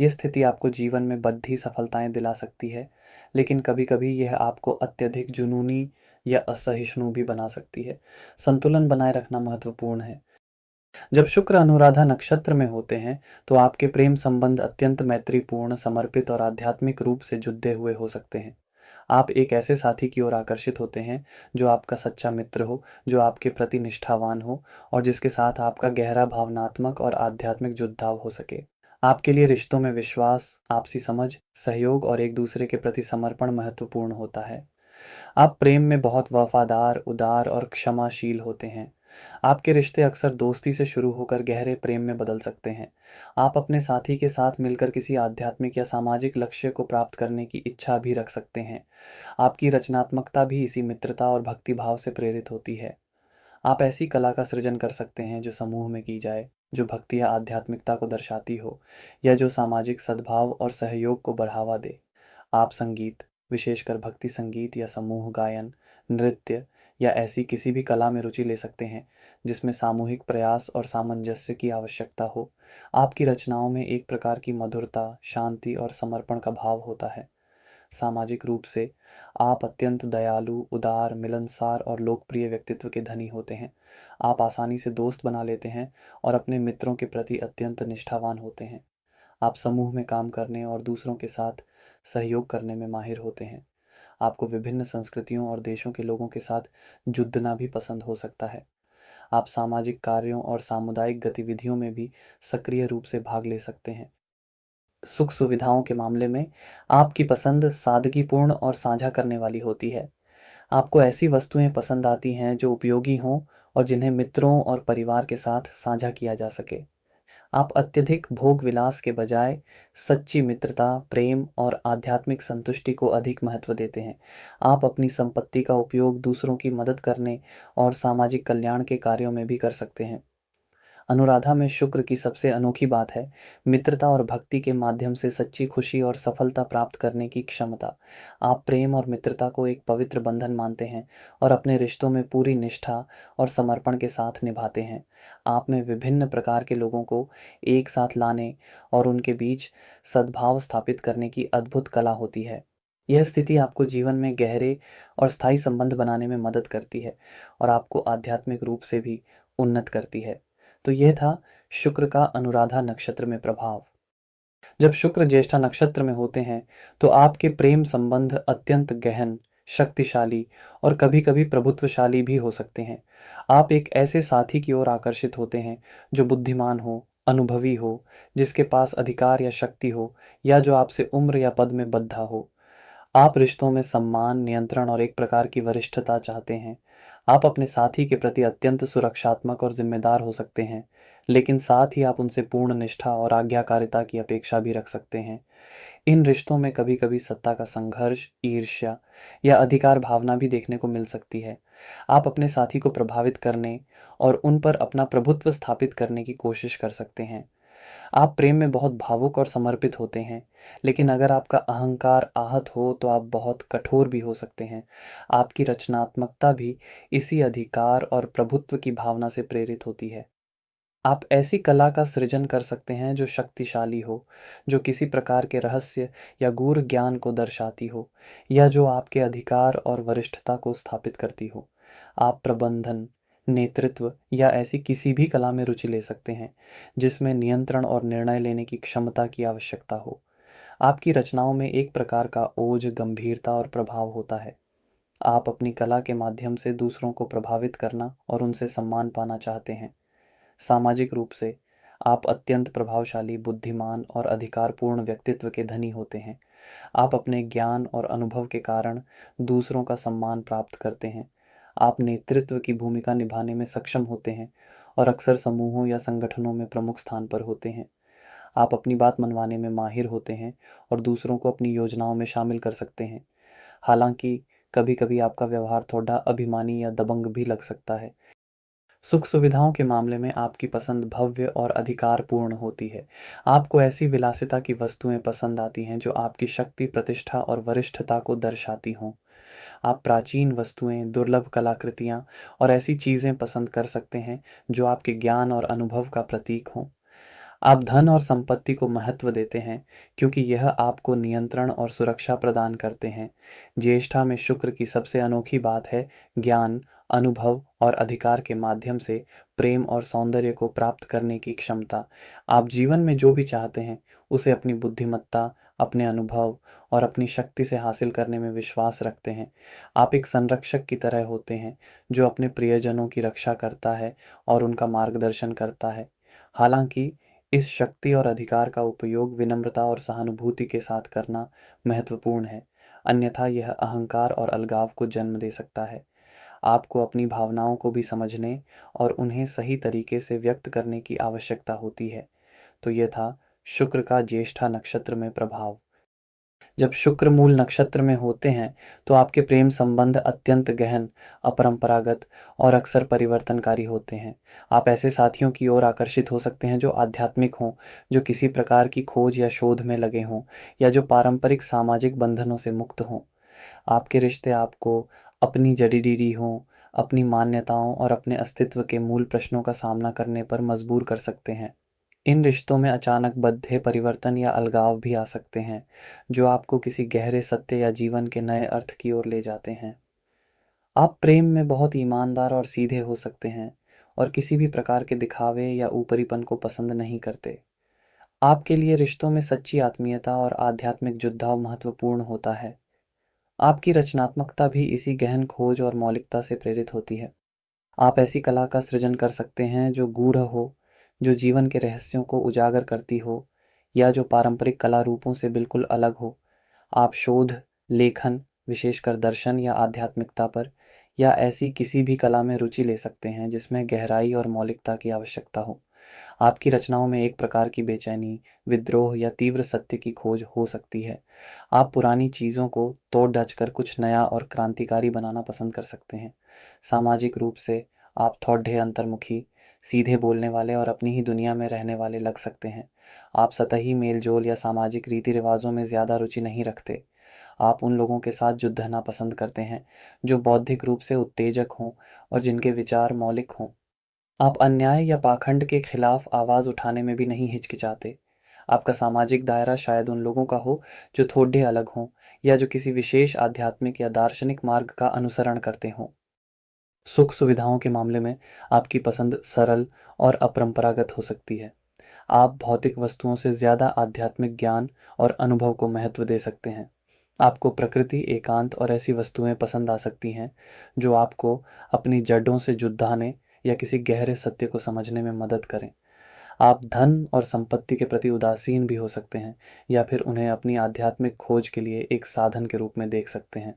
ये स्थिति आपको जीवन में बद्धी सफलताएं दिला सकती है, लेकिन कभी-कभी यह आपको अत्यधिक जुनूनी या असहिष्णु भी बना सकती है। संतुलन बनाए रखना महत्वपूर्ण है। जब शुक्र अनुराधा नक्षत्र में होते हैं, तो आपके प्रेम संबंध अत्यंत मैत्रीपूर्ण, समर्पित और आध्यात्मिक रूप से जुड़े हुए हो सकते हैं। आप एक ऐसे साथी की ओर आकर्षित होते हैं जो आपका सच्चा मित्र हो, जो आपके प्रति निष्ठावान हो और जिसके साथ आपका गहरा भावनात्मक और आध्यात्मिक जुड़ाव हो सके। आपके लिए रिश्तों में विश्वास, आपसी समझ, सहयोग और एक दूसरे के प्रति समर्पण महत्वपूर्ण होता है। आप प्रेम में बहुत वफादार, उदार और क्षमाशील होते हैं। आपके रिश्ते अक्सर दोस्ती से शुरू होकर गहरे प्रेम में बदल सकते हैं। आप अपने साथी के साथ मिलकर किसी आध्यात्मिक या सामाजिक लक्ष्य को प्राप्त करने की इच्छा भी रख सकते हैं। आपकी रचनात्मकता भी इसी मित्रता और भक्तिभाव से प्रेरित होती है। आप ऐसी कला का सृजन कर सकते हैं जो समूह में की जाए, जो भक्ति या आध्यात्मिकता को दर्शाती हो, या जो सामाजिक सद्भाव और सहयोग को बढ़ावा दे। आप संगीत, विशेषकर भक्ति संगीत या समूह गायन, नृत्य या ऐसी किसी भी कला में रुचि ले सकते हैं जिसमें सामूहिक प्रयास और सामंजस्य की आवश्यकता हो। आपकी रचनाओं में एक प्रकार की मधुरता, शांति और समर्पण का भाव होता है। सामाजिक रूप से आप अत्यंत दयालु, उदार, मिलनसार और लोकप्रिय व्यक्तित्व के धनी होते हैं। आप आसानी से दोस्त बना लेते हैं और अपने मित्रों के प्रति अत्यंत निष्ठावान होते हैं। आप समूह में काम करने और दूसरों के साथ सहयोग करने में माहिर होते हैं। आपको विभिन्न संस्कृतियों और देशों के लोगों के साथ जुड़ना भी पसंद हो सकता है। आप सामाजिक कार्यों और सामुदायिक गतिविधियों में भी सक्रिय रूप से भाग ले सकते हैं। सुख सुविधाओं के मामले में आपकी पसंद सादगीपूर्ण और साझा करने वाली होती है। आपको ऐसी वस्तुएं पसंद आती हैं जो उपयोगी हों और जिन्हें मित्रों और परिवार के साथ साझा किया जा सके। आप अत्यधिक भोग विलास के बजाय सच्ची मित्रता, प्रेम और आध्यात्मिक संतुष्टि को अधिक महत्व देते हैं। आप अपनी संपत्ति का उपयोग दूसरों की मदद करने और सामाजिक कल्याण के कार्यों में भी कर सकते हैं। अनुराधा में शुक्र की सबसे अनोखी बात है मित्रता और भक्ति के माध्यम से सच्ची खुशी और सफलता प्राप्त करने की क्षमता। आप प्रेम और मित्रता को एक पवित्र बंधन मानते हैं और अपने रिश्तों में पूरी निष्ठा और समर्पण के साथ निभाते हैं। आप में विभिन्न प्रकार के लोगों को एक साथ लाने और उनके बीच सद्भाव स्थापित करने की अद्भुत कला होती है। यह स्थिति आपको जीवन में गहरे और स्थायी संबंध बनाने में मदद करती है और आपको आध्यात्मिक रूप से भी उन्नत करती है। तो यह था शुक्र का अनुराधा नक्षत्र में प्रभाव। जब शुक्र ज्येष्ठा नक्षत्र में होते हैं तो आपके प्रेम संबंध अत्यंत गहन, शक्तिशाली और कभी-कभी प्रभुत्वशाली भी हो सकते हैं। आप एक ऐसे साथी की ओर आकर्षित होते हैं जो बुद्धिमान हो, अनुभवी हो, जिसके पास अधिकार या शक्ति हो या जो आपसे उम्र या पद में बद्धा हो। आप रिश्तों में सम्मान, नियंत्रण और एक प्रकार की वरिष्ठता चाहते हैं। आप अपने साथी के प्रति अत्यंत सुरक्षात्मक और जिम्मेदार हो सकते हैं, लेकिन साथ ही आप उनसे पूर्ण निष्ठा और आज्ञाकारिता की अपेक्षा भी रख सकते हैं। इन रिश्तों में कभी-कभी सत्ता का संघर्ष, ईर्ष्या या अधिकार भावना भी देखने को मिल सकती है। आप अपने साथी को प्रभावित करने और उन पर अपना प्रभुत्व स्थापित करने की कोशिश कर सकते हैं। आप प्रेम में बहुत भावुक और समर्पित होते हैं, लेकिन अगर आपका अहंकार आहत हो तो आप बहुत कठोर भी हो सकते हैं। आपकी रचनात्मकता भी इसी अधिकार और प्रभुत्व की भावना से प्रेरित होती है। आप ऐसी कला का सृजन कर सकते हैं जो शक्तिशाली हो, जो किसी प्रकार के रहस्य या गूढ़ ज्ञान को दर्शाती हो, या जो आपके अधिकार और वरिष्ठता को स्थापित करती हो। आप प्रबंधन, नेतृत्व या ऐसी किसी भी कला में रुचि ले सकते हैं, जिसमें नियंत्रण और निर्णय लेने की क्षमता की आवश्यकता हो। आपकी रचनाओं में एक प्रकार का ओज, गंभीरता और प्रभाव होता है। आप अपनी कला के माध्यम से दूसरों को प्रभावित करना और उनसे सम्मान पाना चाहते हैं। सामाजिक रूप से आप अत्यंत प्रभावशाली, बुद्धिमान और अधिकारपूर्ण व्यक्तित्व के धनी होते हैं। आप अपने ज्ञान और अनुभव के कारण दूसरों का सम्मान प्राप्त करते हैं। आप नेतृत्व की भूमिका निभाने में सक्षम होते हैं और अक्सर समूहों या संगठनों में प्रमुख स्थान पर होते हैं। आप अपनी बात मनवाने में माहिर होते हैं और दूसरों को अपनी योजनाओं में शामिल कर सकते हैं। हालांकि कभी-कभी आपका व्यवहार थोड़ा अभिमानी या दबंग भी लग सकता है। सुख सुविधाओं के मामले में आपकी पसंद भव्य और अधिकारपूर्ण होती है। आपको ऐसी विलासिता की वस्तुएं पसंद आती हैं जो आपकी शक्ति, प्रतिष्ठा और वरिष्ठता को दर्शाती हों। आप प्राचीन वस्तुएं, दुर्लभ कलाकृतियां और ऐसी चीजें पसंद कर सकते हैं जो आपके ज्ञान और अनुभव का प्रतीक हों। आप धन और संपत्ति को महत्व देते हैं क्योंकि यह आपको नियंत्रण और सुरक्षा प्रदान करते हैं। ज्येष्ठा में शुक्र की सबसे अनोखी बात है ज्ञान, अनुभव और अधिकार के माध्यम से प्रेम और सौंदर्य को प्राप्त करने की क्षमता। आप जीवन में जो भी चाहते हैं उसे अपनी बुद्धिमत्ता, अपने अनुभव और अपनी शक्ति से हासिल करने में विश्वास रखते हैं। आप एक संरक्षक की तरह होते हैं जो अपने प्रियजनों की रक्षा करता है और उनका मार्गदर्शन करता है। हालांकि इस शक्ति और अधिकार का उपयोग विनम्रता और सहानुभूति के साथ करना महत्वपूर्ण है, अन्यथा यह अहंकार और अलगाव को जन्म दे सकता है। आपको अपनी भावनाओं को भी समझने और उन्हें सही तरीके से व्यक्त करने की आवश्यकता होती है। तो यह था शुक्र का ज्येष्ठा नक्षत्र में प्रभाव। जब शुक्र मूल नक्षत्र में होते हैं तो आपके प्रेम संबंध अत्यंत गहन, अपरंपरागत और अक्सर परिवर्तनकारी होते हैं। आप ऐसे साथियों की ओर आकर्षित हो सकते हैं जो आध्यात्मिक हों, जो किसी प्रकार की खोज या शोध में लगे हों या जो पारंपरिक सामाजिक बंधनों से मुक्त हों। आपके रिश्ते आपको अपनी जड़ीबूटी हों, अपनी मान्यताओं और अपने अस्तित्व के मूल प्रश्नों का सामना करने पर मजबूर कर सकते हैं। इन रिश्तों में अचानक बद्धे परिवर्तन या अलगाव भी आ सकते हैं, जो आपको किसी गहरे सत्य या जीवन के नए अर्थ की ओर ले जाते हैं। आप प्रेम में बहुत ईमानदार और सीधे हो सकते हैं और किसी भी प्रकार के दिखावे या ऊपरीपन को पसंद नहीं करते। आपके लिए रिश्तों में सच्ची आत्मीयता और आध्यात्मिक जुड़ाव महत्वपूर्ण होता है। आपकी रचनात्मकता भी इसी गहन खोज और मौलिकता से प्रेरित होती है। आप ऐसी कला का सृजन कर सकते हैं जो गूढ़ हो, जो जीवन के रहस्यों को उजागर करती हो, या जो पारंपरिक कला रूपों से बिल्कुल अलग हो। आप शोध, लेखन, विशेषकर दर्शन या आध्यात्मिकता पर, या ऐसी किसी भी कला में रुचि ले सकते हैं जिसमें गहराई और मौलिकता की आवश्यकता हो। आपकी रचनाओं में एक प्रकार की बेचैनी, विद्रोह या तीव्र सत्य की खोज हो सकती है। आप पुरानी चीज़ों को तोड़-ढच कर कुछ नया और क्रांतिकारी बनाना पसंद कर सकते हैं। सामाजिक रूप से आप थोड़े अंतर्मुखी, सीधे बोलने वाले और अपनी ही दुनिया में रहने वाले लग सकते हैं। आप सतही मेल-जोल या सामाजिक रीति-रिवाज़ों में ज़्यादा रुचि नहीं रखते। आप उन लोगों के साथ जुड़ रहना पसंद करते हैं, जो बौद्धिक रूप से उत्तेजक हों और जिनके विचार मौलिक हों। आप अन्याय या पाखंड के खिलाफ आवाज़ उठाने में भी नहीं हिचकिचाते। आपका सामाजिक दायरा शायद उन लोगों का हो जो थोड़े अलग हों, या जो किसी विशेष आध्यात्मिक या दार्शनिक मार्ग का अनुसरण करते हों। सुख सुविधाओं के मामले में आपकी पसंद सरल और अपरंपरागत हो सकती है। आप भौतिक वस्तुओं से ज़्यादा आध्यात्मिक ज्ञान और अनुभव को महत्व दे सकते हैं। आपको प्रकृति, एकांत और ऐसी वस्तुएं पसंद आ सकती हैं जो आपको अपनी जड़ों से जुड़ाने या किसी गहरे सत्य को समझने में मदद करें। आप धन और संपत्ति के प्रति उदासीन भी हो सकते हैं, या फिर उन्हें अपनी आध्यात्मिक खोज के लिए एक साधन के रूप में देख सकते हैं।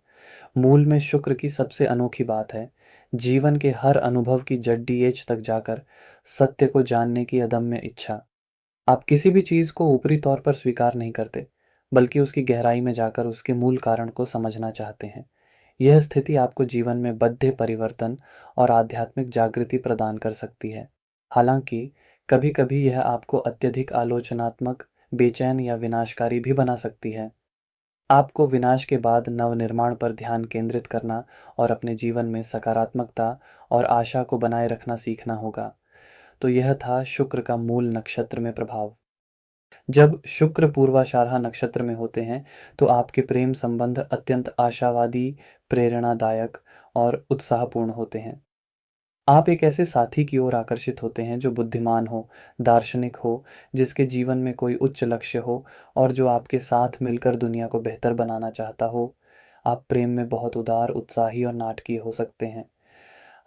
मूल में शुक्र की सबसे अनोखी बात है जीवन के हर अनुभव की जड्डी एज तक जाकर सत्य को जानने की अदम्य इच्छा। आप किसी भी चीज़ को ऊपरी तौर पर स्वीकार नहीं करते, बल्कि उसकी गहराई में जाकर उसके मूल कारण को समझना चाहते हैं। यह स्थिति आपको जीवन में बद्ध परिवर्तन और आध्यात्मिक जागृति प्रदान कर सकती है। हालांकि कभी-कभी यह आपको अत्यधिक आलोचनात्मक, बेचैन या विनाशकारी भी बना सकती है। आपको विनाश के बाद नवनिर्माण पर ध्यान केंद्रित करना और अपने जीवन में सकारात्मकता और आशा को बनाए रखना सीखना होगा। तो यह था शुक्र का मूल नक्षत्र में प्रभाव। जब शुक्र पूर्वाषाढ़ा नक्षत्र में होते हैं, तो आपके प्रेम संबंध अत्यंत आशावादी, प्रेरणादायक और उत्साहपूर्ण होते हैं। आप एक ऐसे साथी की ओर आकर्षित होते हैं जो बुद्धिमान हो, दार्शनिक हो, जिसके जीवन में कोई उच्च लक्ष्य हो और जो आपके साथ मिलकर दुनिया को बेहतर बनाना चाहता हो। आप प्रेम में बहुत उदार, उत्साही और नाटकीय हो सकते हैं।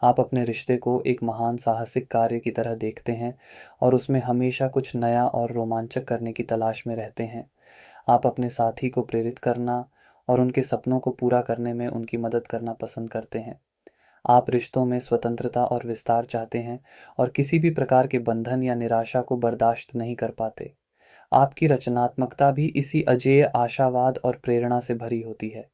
आप अपने रिश्ते को एक महान साहसिक कार्य की तरह देखते हैं और उसमें हमेशा कुछ नया और रोमांचक करने की तलाश में रहते हैं। आप अपने साथी को प्रेरित करना और उनके सपनों को पूरा करने में उनकी मदद करना पसंद करते हैं। आप रिश्तों में स्वतंत्रता और विस्तार चाहते हैं और किसी भी प्रकार के बंधन या निराशा को बर्दाश्त नहीं कर पाते। आपकी रचनात्मकता भी इसी अजेय आशावाद और प्रेरणा से भरी होती है।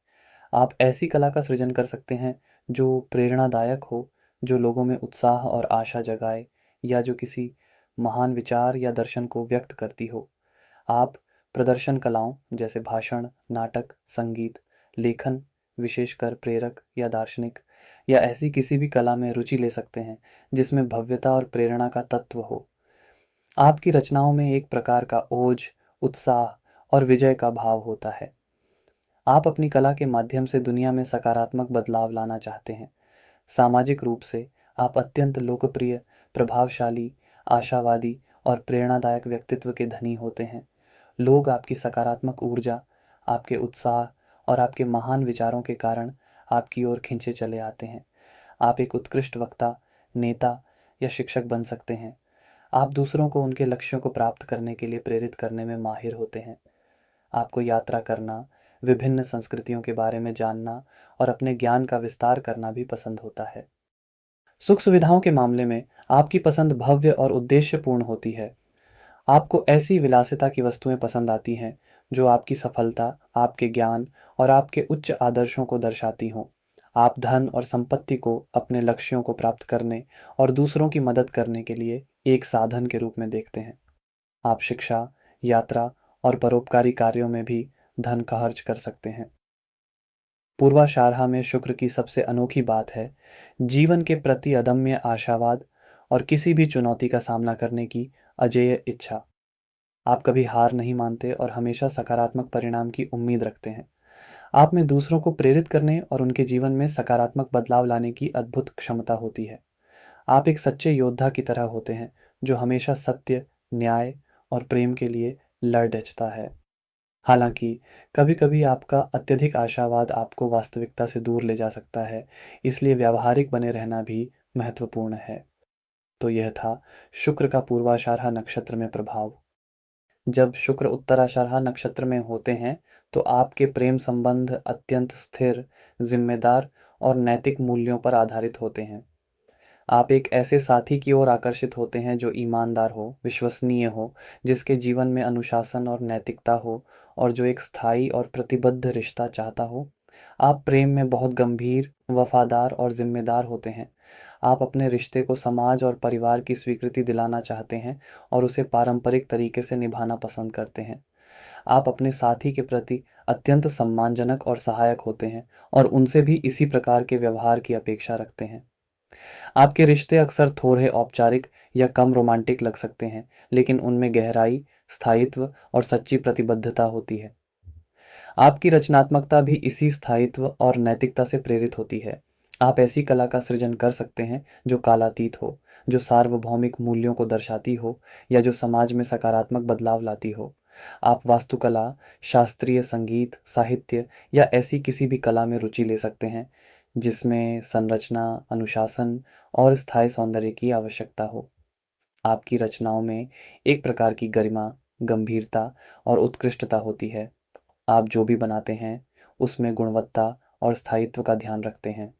आप ऐसी कला का सृजन कर सकते हैं जो प्रेरणादायक हो, जो लोगों में उत्साह और आशा जगाए, या जो किसी महान विचार या दर्शन को व्यक्त करती हो। आप प्रदर्शन कलाओं जैसे भाषण, नाटक, संगीत, लेखन, विशेषकर प्रेरक या दार्शनिक, या ऐसी किसी भी कला में रुचि ले सकते हैं जिसमें भव्यता और प्रेरणा का तत्व हो। आपकी रचनाओं में एक प्रकार का ओज, उत्साह और विजय का भाव होता है। आप अपनी कला के माध्यम से दुनिया में सकारात्मक बदलाव लाना चाहते हैं। सामाजिक रूप से आप अत्यंत लोकप्रिय, प्रभावशाली, आशावादी और प्रेरणादायक व्यक्तित्व के धनी होते हैं। लोग आपकी सकारात्मक ऊर्जा, आपके उत्साह और आपके महान विचारों के कारण आपकी ओर खींचे चले आते हैं। आप एक उत्कृष्ट वक्ता, नेता या शिक्षक बन सकते हैं। आप दूसरों को उनके लक्ष्यों को प्राप्त करने के लिए प्रेरित करने में माहिर होते हैं। आपको यात्रा करना, विभिन्न संस्कृतियों के बारे में जानना और अपने ज्ञान का विस्तार करना भी पसंद होता है। सुख सुविधाओं के मामले में आपकी पसंद भव्य और उद्देश्यपूर्ण होती है। आपको ऐसी विलासिता की वस्तुएं पसंद आती हैं जो आपकी सफलता, आपके ज्ञान और आपके उच्च आदर्शों को दर्शाती हों। आप धन और संपत्ति को अपने लक्ष्यों को प्राप्त करने और दूसरों की मदद करने के लिए एक साधन के रूप में देखते हैं। आप शिक्षा, यात्रा और परोपकारी कार्यों में भी धन खर्च कर सकते हैं। पूर्वाषाढ़ा में शुक्र की सबसे अनोखी बात है जीवन के प्रति अदम्य आशावाद और किसी भी चुनौती का सामना करने की अजेय इच्छा। आप कभी हार नहीं मानते और हमेशा सकारात्मक परिणाम की उम्मीद रखते हैं। आप में दूसरों को प्रेरित करने और उनके जीवन में सकारात्मक बदलाव लाने की अद्भुत क्षमता होती है। आप एक सच्चे योद्धा की तरह होते हैं जो हमेशा सत्य, न्याय और प्रेम के लिए लड़ डचता है। हालाँकि कभी-कभी आपका अत्यधिक आशावाद आपको वास्तविकता से दूर ले जा सकता है, इसलिए व्यावहारिक बने रहना भी महत्वपूर्ण है। तो यह था शुक्र का पूर्वाषाढ़ा नक्षत्र में प्रभाव। जब शुक्र उत्तराषाढ़ा नक्षत्र में होते हैं, तो आपके प्रेम संबंध अत्यंत स्थिर, जिम्मेदार और नैतिक मूल्यों पर आधारित होते हैं। आप एक ऐसे साथी की ओर आकर्षित होते हैं जो ईमानदार हो, विश्वसनीय हो, जिसके जीवन में अनुशासन और नैतिकता हो और जो एक स्थायी और प्रतिबद्ध रिश्ता चाहता हो। आप प्रेम में बहुत गंभीर, वफादार और जिम्मेदार होते हैं। आप अपने रिश्ते को समाज और परिवार की स्वीकृति दिलाना चाहते हैं और उसे पारंपरिक तरीके से निभाना पसंद करते हैं। आप अपने साथी के प्रति अत्यंत सम्मानजनक और सहायक होते हैं और उनसे भी इसी प्रकार के व्यवहार की अपेक्षा रखते हैं। आपके रिश्ते अक्सर थोड़े औपचारिक या कम रोमांटिक लग सकते हैं, लेकिन उनमें गहराई, स्थायित्व और सच्ची प्रतिबद्धता होती है। आपकी रचनात्मकता भी इसी स्थायित्व और नैतिकता से प्रेरित होती है। आप ऐसी कला का सृजन कर सकते हैं जो कालातीत हो, जो सार्वभौमिक मूल्यों को दर्शाती हो या जो समाज में सकारात्मक बदलाव लाती हो। आप वास्तुकला, शास्त्रीय संगीत, साहित्य या ऐसी किसी भी कला में रुचि ले सकते हैं जिसमें संरचना, अनुशासन और स्थायी सौंदर्य की आवश्यकता हो। आपकी रचनाओं में एक प्रकार की गरिमा, गंभीरता और उत्कृष्टता होती है। आप जो भी बनाते हैं, उसमें गुणवत्ता और स्थायित्व का ध्यान रखते हैं।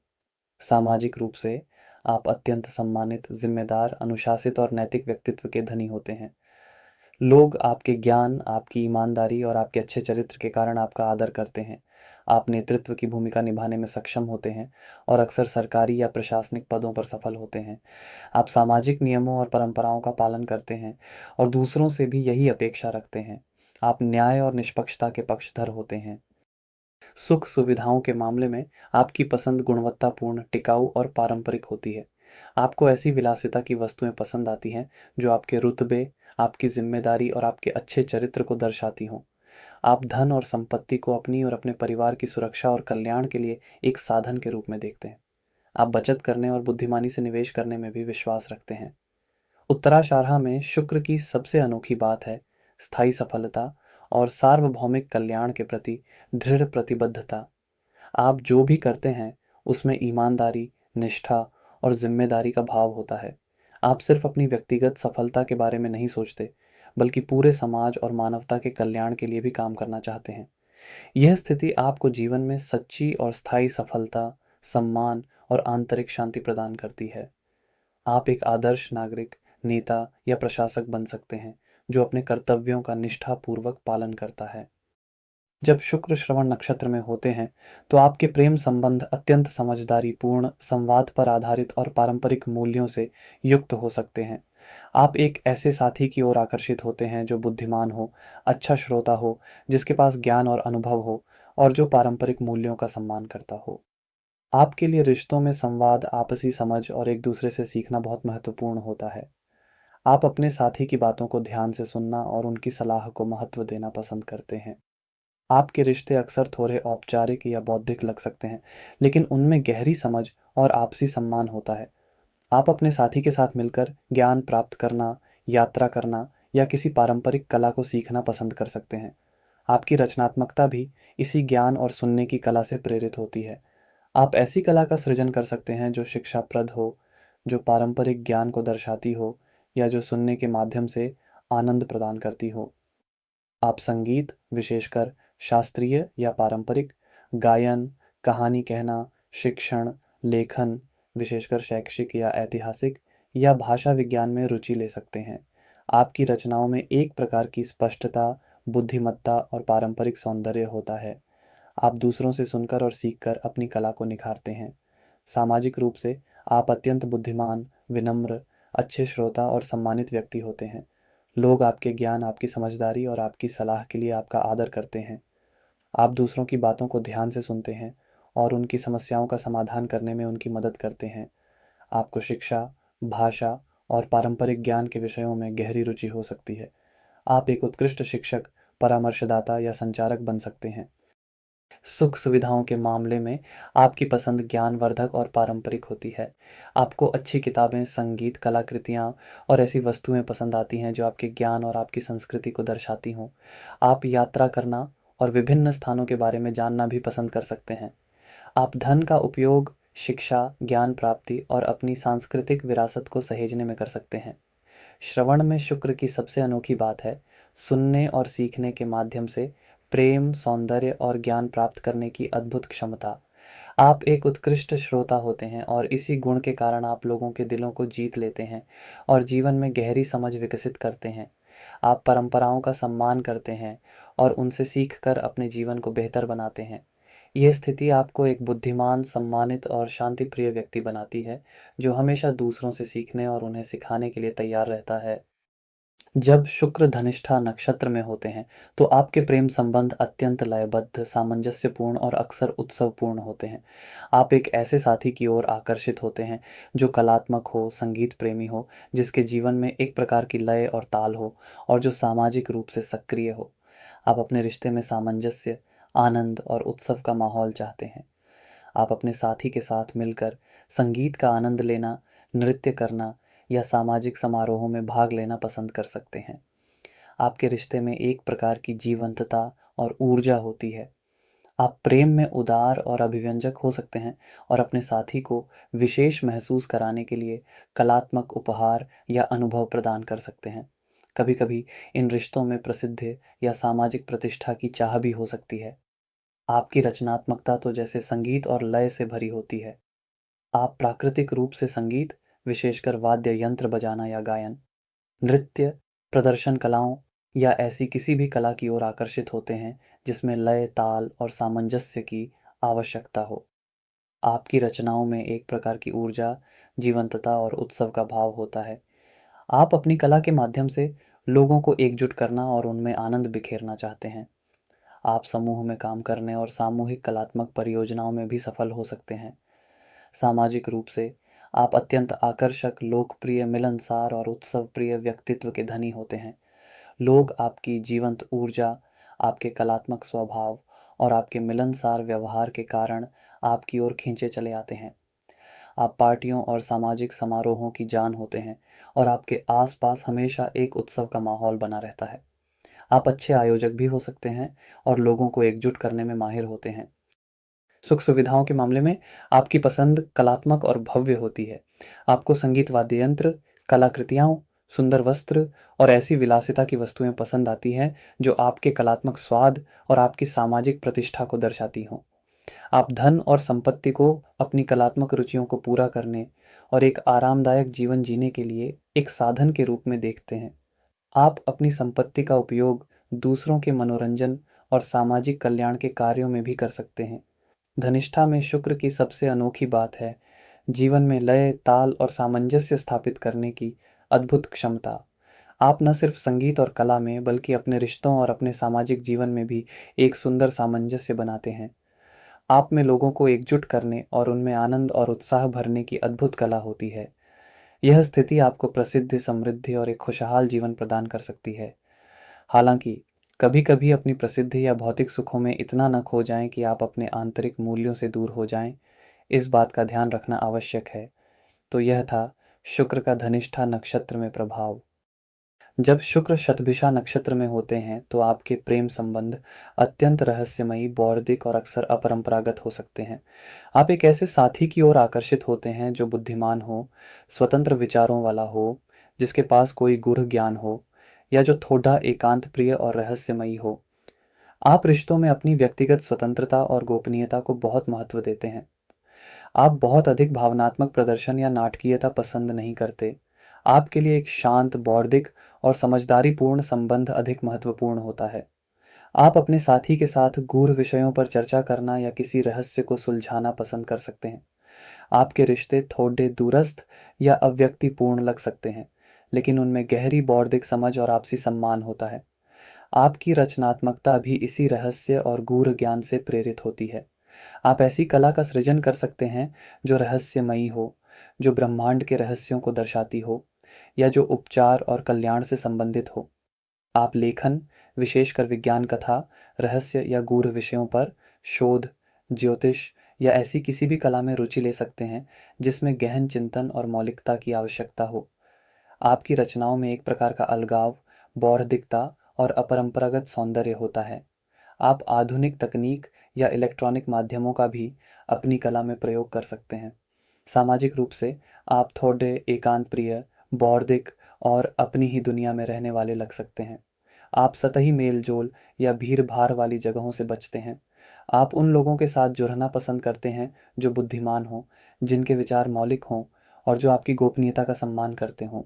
सामाजिक रूप से आप अत्यंत सम्मानित, ज़िम्मेदार, अनुशासित और नैतिक व्यक्तित्व के धनी होते हैं। लोग आपके ज्ञान, आपकी ईमानदारी और आपके अच्छे चरित्र के कारण आपका आदर करते हैं। आप नेतृत्व की भूमिका निभाने में सक्षम होते हैं और अक्सर सरकारी या प्रशासनिक पदों पर सफल होते हैं। आप सामाजिक नियमों और परंपराओं का पालन करते हैं और दूसरों से भी यही अपेक्षा रखते हैं। आप न्याय और निष्पक्षता के पक्षधर होते हैं। सुख सुविधाओं के मामले में आपकी पसंद गुणवत्तापूर्ण, टिकाऊ और पारंपरिक होती है। आपको ऐसी विलासिता की वस्तुएं पसंद आती हैं जो आपके रुतबे, आपकी जिम्मेदारी और आपके अच्छे चरित्र को दर्शाती हों। आप धन और संपत्ति को अपनी और अपने परिवार की सुरक्षा और कल्याण के लिए एक साधन के रूप में देखते हैं। आप बचत करने और बुद्धिमानी से निवेश करने में भी विश्वास रखते हैं। उत्तराषाढ़ा में शुक्र की सबसे अनोखी बात है स्थायी सफलता और सार्वभौमिक कल्याण के प्रति दृढ़ प्रतिबद्धता। आप जो भी करते हैं उसमें ईमानदारी, निष्ठा और जिम्मेदारी का भाव होता है। आप सिर्फ अपनी व्यक्तिगत सफलता के बारे में नहीं सोचते, बल्कि पूरे समाज और मानवता के कल्याण के लिए भी काम करना चाहते हैं। यह स्थिति आपको जीवन में सच्ची और स्थायी सफलता, सम्मान और आंतरिक शांति प्रदान करती है। आप एक आदर्श नागरिक, नेता या प्रशासक बन सकते हैं जो अपने कर्तव्यों का निष्ठापूर्वक पालन करता है। जब शुक्र श्रवण नक्षत्र में होते हैं, तो आपके प्रेम संबंध अत्यंत समझदारीपूर्ण, संवाद पर आधारित और पारंपरिक मूल्यों से युक्त हो सकते हैं। आप एक ऐसे साथी की ओर आकर्षित होते हैं जो बुद्धिमान हो, अच्छा श्रोता हो, जिसके पास ज्ञान और अनुभव हो और जो पारंपरिक मूल्यों का सम्मान करता हो। आपके लिए रिश्तों में संवाद, आपसी समझ और एक दूसरे से सीखना बहुत महत्वपूर्ण होता है। आप अपने साथी की बातों को ध्यान से सुनना और उनकी सलाह को महत्व देना पसंद करते हैं। आपके रिश्ते अक्सर थोड़े औपचारिक या बौद्धिक लग सकते हैं, लेकिन उनमें गहरी समझ और आपसी सम्मान होता है। आप अपने साथी के साथ मिलकर ज्ञान प्राप्त करना, यात्रा करना या किसी पारंपरिक कला को सीखना पसंद कर सकते हैं। आपकी रचनात्मकता भी इसी ज्ञान और सुनने की कला से प्रेरित होती है। आप ऐसी कला का सृजन कर सकते हैं जो शिक्षाप्रद हो, जो पारंपरिक ज्ञान को दर्शाती हो या जो सुनने के माध्यम से आनंद प्रदान करती हो। आप संगीत, विशेषकर शास्त्रीय या पारंपरिक, गायन, कहानी कहना, शिक्षण, लेखन, विशेषकर शैक्षिक या ऐतिहासिक, या भाषा विज्ञान में रुचि ले सकते हैं। आपकी रचनाओं में एक प्रकार की स्पष्टता, बुद्धिमत्ता और पारंपरिक सौंदर्य होता है। आप दूसरों से सुनकर और सीखकर अपनी कला को निखारते हैं। सामाजिक रूप से आप अत्यंत बुद्धिमान, विनम्र, अच्छे श्रोता और सम्मानित व्यक्ति होते हैं। लोग आपके ज्ञान, आपकी समझदारी और आपकी सलाह के लिए आपका आदर करते हैं। आप दूसरों की बातों को ध्यान से सुनते हैं और उनकी समस्याओं का समाधान करने में उनकी मदद करते हैं। आपको शिक्षा, भाषा और पारंपरिक ज्ञान के विषयों में गहरी रुचि हो सकती है। आप एक उत्कृष्ट शिक्षक, परामर्शदाता या संचारक बन सकते हैं। सुख सुविधाओं के मामले में आपकी पसंद ज्ञानवर्धक और पारंपरिक होती है। आपको अच्छी किताबें, संगीत, कलाकृतियाँ और ऐसी वस्तुएँ पसंद आती हैं जो आपके ज्ञान और आपकी संस्कृति को दर्शाती हों। आप यात्रा करना और विभिन्न स्थानों के बारे में जानना भी पसंद कर सकते हैं। आप धन का उपयोग शिक्षा, ज्ञान प्राप्ति और अपनी सांस्कृतिक विरासत को सहेजने में कर सकते हैं। श्रवण में शुक्र की सबसे अनोखी बात है सुनने और सीखने के माध्यम से प्रेम, सौंदर्य और ज्ञान प्राप्त करने की अद्भुत क्षमता। आप एक उत्कृष्ट श्रोता होते हैं और इसी गुण के कारण आप लोगों के दिलों को जीत लेते हैं और जीवन में गहरी समझ विकसित करते हैं। आप परंपराओं का सम्मान करते हैं और उनसे सीखकर अपने जीवन को बेहतर बनाते हैं। यह स्थिति आपको एक बुद्धिमान, सम्मानित और शांतिप्रिय व्यक्ति बनाती है, जो हमेशा दूसरों से सीखने और उन्हें सिखाने के लिए तैयार रहता है। जब शुक्र धनिष्ठा नक्षत्र में होते हैं, तो आपके प्रेम संबंध अत्यंत लयबद्ध, सामंजस्यपूर्ण और अक्सर उत्सवपूर्ण होते हैं। आप एक ऐसे साथी की ओर आकर्षित होते हैं, जो कलात्मक हो, संगीत प्रेमी हो, जिसके जीवन में एक प्रकार की लय और ताल हो और जो सामाजिक रूप से सक्रिय हो। आप अपने रिश्ते में सामंजस्य, आनंद और उत्सव का माहौल चाहते हैं। आप अपने साथी के साथ मिलकर संगीत का आनंद लेना, नृत्य करना या सामाजिक समारोहों में भाग लेना पसंद कर सकते हैं। आपके रिश्ते में एक प्रकार की जीवंतता और ऊर्जा होती है। आप प्रेम में उदार और अभिव्यंजक हो सकते हैं और अपने साथी को विशेष महसूस कराने के लिए कलात्मक उपहार या अनुभव प्रदान कर सकते हैं। कभी-कभी इन रिश्तों में प्रसिद्धि या सामाजिक प्रतिष्ठा की चाह भी हो सकती है। आपकी रचनात्मकता तो जैसे संगीत और लय से भरी होती है। आप प्राकृतिक रूप से संगीत, विशेषकर वाद्य यंत्र बजाना या गायन, नृत्य, प्रदर्शन कलाओं या ऐसी किसी भी कला की ओर आकर्षित होते हैं जिसमें लय, ताल और सामंजस्य की आवश्यकता हो। आपकी रचनाओं में एक प्रकार की ऊर्जा, जीवंतता और उत्सव का भाव होता है। आप अपनी कला के माध्यम से लोगों को एकजुट करना और उनमें आनंद बिखेरना चाहते हैं। आप समूह में काम करने और सामूहिक कलात्मक परियोजनाओं में भी सफल हो सकते हैं। सामाजिक रूप से आप अत्यंत आकर्षक, लोकप्रिय, मिलनसार और उत्सव प्रिय व्यक्तित्व के धनी होते हैं। लोग आपकी जीवंत ऊर्जा, आपके कलात्मक स्वभाव और आपके मिलनसार व्यवहार के कारण आपकी ओर खींचे चले आते हैं। आप पार्टियों और सामाजिक समारोहों की जान होते हैं और आपके आसपास हमेशा एक उत्सव का माहौल बना रहता है। आप अच्छे आयोजक भी हो सकते हैं और लोगों को एकजुट करने में माहिर होते हैं। सुख सुविधाओं के मामले में आपकी पसंद कलात्मक और भव्य होती है। आपको संगीत वाद्य यंत्र, कलाकृतियाँ, सुंदर वस्त्र और ऐसी विलासिता की वस्तुएं पसंद आती हैं जो आपके कलात्मक स्वाद और आपकी सामाजिक प्रतिष्ठा को दर्शाती हों। आप धन और संपत्ति को अपनी कलात्मक रुचियों को पूरा करने और एक आरामदायक जीवन जीने के लिए एक साधन के रूप में देखते हैं। आप अपनी संपत्ति का उपयोग दूसरों के मनोरंजन और सामाजिक कल्याण के कार्यों में भी कर सकते हैं। धनिष्ठा में शुक्र की सबसे अनोखी बात है जीवन में लय, ताल और सामंजस्य स्थापित करने की अद्भुत क्षमता। आप न सिर्फ संगीत और कला में बल्कि अपने रिश्तों और अपने सामाजिक जीवन में भी एक सुंदर सामंजस्य बनाते हैं। आप में लोगों को एकजुट करने और उनमें आनंद और उत्साह भरने की अद्भुत कला होती है। यह स्थिति आपको प्रसिद्धि, समृद्धि और एक खुशहाल जीवन प्रदान कर सकती है। हालांकि कभी-कभी अपनी प्रसिद्धि या भौतिक सुखों में इतना न खो जाएं कि आप अपने आंतरिक मूल्यों से दूर हो जाएं, इस बात का ध्यान रखना आवश्यक है। तो यह था शुक्र का धनिष्ठा नक्षत्र में प्रभाव। जब शुक्र शतभिषा नक्षत्र में होते हैं तो आपके प्रेम संबंध अत्यंत रहस्यमयी, बौद्धिक और अक्सर अपरंपरागत हो सकते हैं। आप एक ऐसे साथी की ओर आकर्षित होते हैं जो बुद्धिमान हो, स्वतंत्र विचारों वाला हो, जिसके पास कोई गूढ़ ज्ञान हो या जो थोड़ा एकांत प्रिय और रहस्यमयी हो। आप रिश्तों में अपनी व्यक्तिगत स्वतंत्रता और गोपनीयता को बहुत महत्व देते हैं। आप बहुत अधिक भावनात्मक प्रदर्शन या नाटकीयता पसंद नहीं करते। आपके लिए एक शांत, बौद्धिक और समझदारीपूर्ण संबंध अधिक महत्वपूर्ण होता है। आप अपने साथी के साथ गूढ़ विषयों पर चर्चा करना या किसी रहस्य को सुलझाना पसंद कर सकते हैं। आपके रिश्ते थोड़े दूरस्थ या अव्यक्तिपूर्ण लग सकते हैं, लेकिन उनमें गहरी बौद्धिक समझ और आपसी सम्मान होता है। आपकी रचनात्मकता भी इसी रहस्य और गूढ़ ज्ञान से प्रेरित होती है। आप ऐसी कला का सृजन कर सकते हैं जो रहस्यमयी हो, जो ब्रह्मांड के रहस्यों को दर्शाती हो या जो उपचार और कल्याण से संबंधित हो। आप लेखन, विशेषकर विज्ञान कथा, रहस्य या गूढ़ विषयों पर शोध, ज्योतिष या ऐसी किसी भी कला में रुचि ले सकते हैं जिसमें गहन चिंतन और मौलिकता की आवश्यकता हो। आपकी रचनाओं में एक प्रकार का अलगाव, बौद्धिकता और अपरंपरागत सौंदर्य होता है। आप आधुनिक तकनीक या इलेक्ट्रॉनिक माध्यमों का भी अपनी कला में प्रयोग कर सकते हैं। सामाजिक रूप से आप थोड़े एकांत प्रिय, बौद्धिक और अपनी ही दुनिया में रहने वाले लग सकते हैं। आप सतही मेल-जोल या भीड़-भाड़ वाली जगहों से बचते हैं। आप उन लोगों के साथ जुड़ना पसंद करते हैं जो बुद्धिमान हों, जिनके विचार मौलिक हों और जो आपकी गोपनीयता का सम्मान करते हों।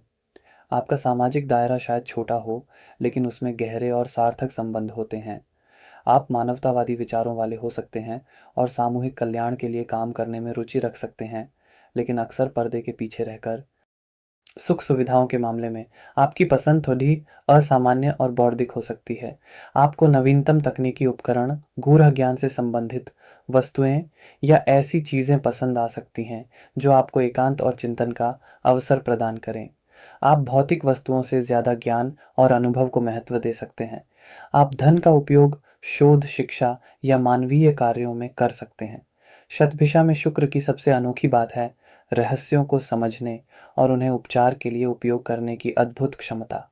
आपका सामाजिक दायरा शायद छोटा हो, लेकिन उसमें गहरे और सार्थक संबंध होते हैं। आप मानवतावादी विचारों वाले हो सकते हैं और सामूहिक कल्याण के लिए काम करने में रुचि रख सकते हैं, लेकिन अक्सर पर्दे के पीछे रहकर सुख सुविधाओं के मामले में आपकी पसंद थोड़ी असामान्य और बौद्धिक हो सकती है। आपको नवीनतम तकनीकी उपकरण, गूढ़ ज्ञान से संबंधित वस्तुएं या ऐसी चीजें पसंद आ सकती हैं जो आपको एकांत और चिंतन का अवसर प्रदान करें। आप भौतिक वस्तुओं से ज्यादा ज्ञान और अनुभव को महत्व दे सकते हैं। आप धन का उपयोग शोध, शिक्षा या मानवीय कार्यों में कर सकते हैं। शतभिषा में शुक्र की सबसे अनोखी बात है रहस्यों को समझने और उन्हें उपचार के लिए उपयोग करने की अद्भुत क्षमता।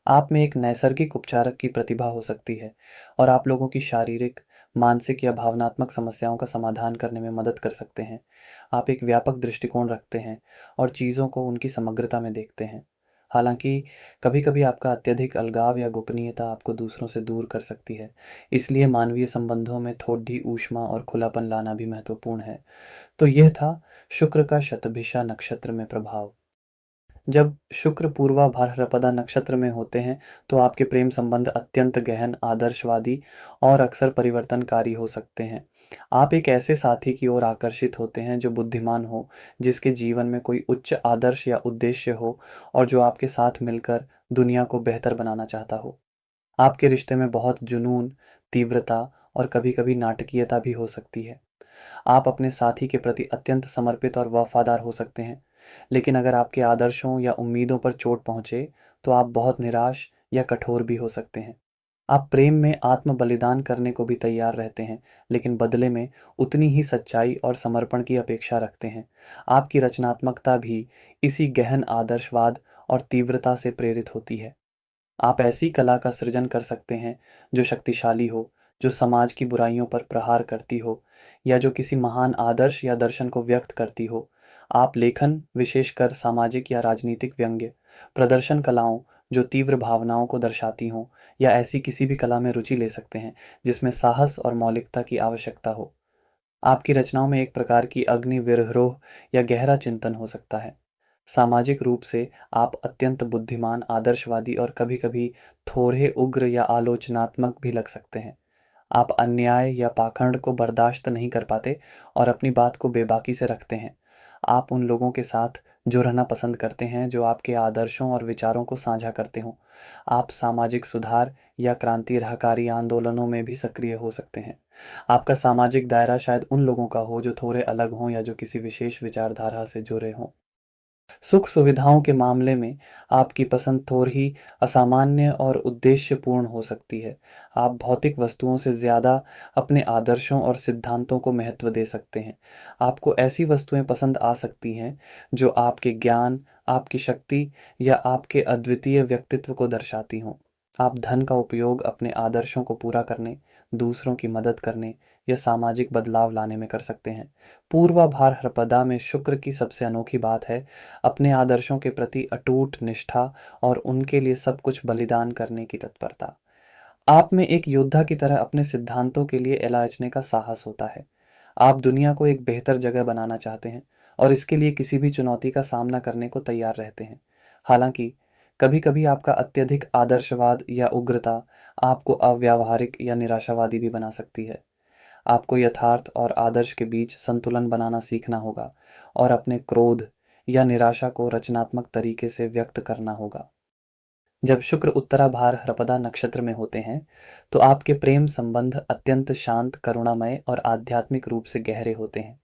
आप में एक नैसर्गिक उपचारक की प्रतिभा हो सकती है और आप लोगों की शारीरिक, मानसिक या भावनात्मक समस्याओं का समाधान करने में मदद कर सकते हैं। आप एक व्यापक दृष्टिकोण रखते हैं और चीज़ों को उनकी समग्रता में देखते हैं। हालांकि कभी-कभी आपका अत्यधिक अलगाव या गोपनीयता आपको दूसरों से दूर कर सकती है, इसलिए मानवीय संबंधों में थोड़ी ऊष्मा और खुलापन लाना भी महत्वपूर्ण है। तो यह था शुक्र का शतभिषा नक्षत्र में प्रभाव। जब शुक्र पूर्वा भाद्रपदा नक्षत्र में होते हैं, तो आपके प्रेम संबंध अत्यंत गहन, आदर्शवादी और अक्सर परिवर्तनकारी हो सकते हैं। आप एक ऐसे साथी की ओर आकर्षित होते हैं जो बुद्धिमान हो, जिसके जीवन में कोई उच्च आदर्श या उद्देश्य हो और जो आपके साथ मिलकर दुनिया को बेहतर बनाना चाहता हो। आपके रिश्ते में बहुत जुनून, तीव्रता और कभी-कभी नाटकीयता भी हो सकती है। आप अपने साथी के प्रति अत्यंत समर्पित और वफादार हो सकते हैं, लेकिन अगर आपके आदर्शों या उम्मीदों पर चोट पहुंचे, तो आप बहुत निराश या कठोर भी हो सकते हैं। आप प्रेम में आत्म बलिदान करने को भी तैयार रहते हैं, लेकिन बदले में उतनी ही सच्चाई और समर्पण की अपेक्षा रखते हैं। आपकी रचनात्मकता भी इसी गहन आदर्शवाद और तीव्रता से प्रेरित होती है। आप ऐसी कला का सृजन कर सकते हैं जो शक्तिशाली हो, जो समाज की बुराइयों पर प्रहार करती हो या जो किसी महान आदर्श या दर्शन को व्यक्त करती हो। आप लेखन, विशेषकर सामाजिक या राजनीतिक व्यंग्य, प्रदर्शन कलाओं जो तीव्र भावनाओं को दर्शाती हों या ऐसी किसी भी कला में रुचि ले सकते हैं जिसमें साहस और मौलिकता की आवश्यकता हो। आपकी रचनाओं में एक प्रकार की अग्नि विरोह या गहरा चिंतन हो सकता है। सामाजिक रूप से आप अत्यंत बुद्धिमान, आदर्शवादी और कभी-कभी थोड़े उग्र या आलोचनात्मक भी लग सकते हैं। आप अन्याय या पाखंड को बर्दाश्त नहीं कर पाते और अपनी बात को बेबाकी से रखते हैं। आप उन लोगों के साथ जो रहना पसंद करते हैं जो आपके आदर्शों और विचारों को साझा करते हों। आप सामाजिक सुधार या क्रांतिकारी आंदोलनों में भी सक्रिय हो सकते हैं। आपका सामाजिक दायरा शायद उन लोगों का हो जो थोड़े अलग हों या जो किसी विशेष विचारधारा से जुड़े हों। सुख सुविधाओं के मामले में आपकी पसंद थोड़ी असामान्य और उद्देश्यपूर्ण हो सकती है। आप भौतिक वस्तुओं से ज़्यादा अपने आदर्शों और सिद्धांतों को महत्व दे सकते हैं। आपको ऐसी वस्तुएं पसंद आ सकती हैं जो आपके ज्ञान, आपकी शक्ति या आपके अद्वितीय व्यक्तित्व को दर्शाती हों। आप धन का उपयोग अपने आदर्शों को पूरा करने, दूसरों की मदद करने या सामाजिक बदलाव लाने में कर सकते हैं। पूर्वाभाद्रपदा में शुक्र की सबसे अनोखी बात है अपने आदर्शों के प्रति अटूट निष्ठा और उनके लिए सब कुछ बलिदान करने की तत्परता। आप में एक योद्धा की तरह अपने सिद्धांतों के लिए इलाजने का साहस होता है। आप दुनिया को एक बेहतर जगह बनाना चाहते हैं और इसके लिए किसी भी चुनौती का सामना करने को तैयार रहते हैं। हालांकि कभी-कभी आपका अत्यधिक आदर्शवाद या उग्रता आपको अव्यावहारिक या निराशावादी भी बना सकती है। आपको यथार्थ और आदर्श के बीच संतुलन बनाना सीखना होगा और अपने क्रोध या निराशा को रचनात्मक तरीके से व्यक्त करना होगा। जब शुक्र उत्तराभाद्रपदा नक्षत्र में होते हैं, तो आपके प्रेम संबंध अत्यंत शांत, करुणामय और आध्यात्मिक रूप से गहरे होते हैं।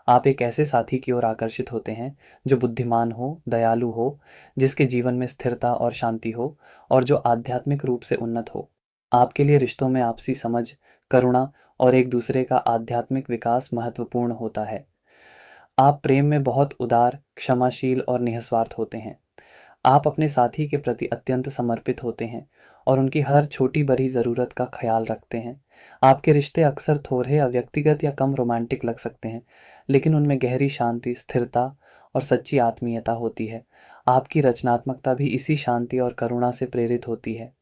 आप एक ऐसे साथी की ओर आकर्षित होते हैं जो बुद्धिमान हो, दयालु हो, जिसके जीवन में स्थिरता और शांति हो और जो आध्यात्मिक रूप से उन्नत हो। आपके लिए रिश्तों में आपसी समझ, करुणा और एक दूसरे का आध्यात्मिक विकास महत्वपूर्ण होता है। आप प्रेम में बहुत उदार, क्षमाशील और निःस्वार्थ होते हैं। आप अपने साथी के प्रति अत्यंत समर्पित होते हैं और उनकी हर छोटी-बड़ी ज़रूरत का ख़्याल रखते हैं। आपके रिश्ते अक्सर थोड़े व्यक्तिगत या कम रोमांटिक लग सकते हैं, लेकिन उनमें गहरी शांति, स्थिरता और सच्ची आत्मीयता होती है। आपकी रचनात्मकता भी इसी शांति और करुणा से प्रेरित होती है।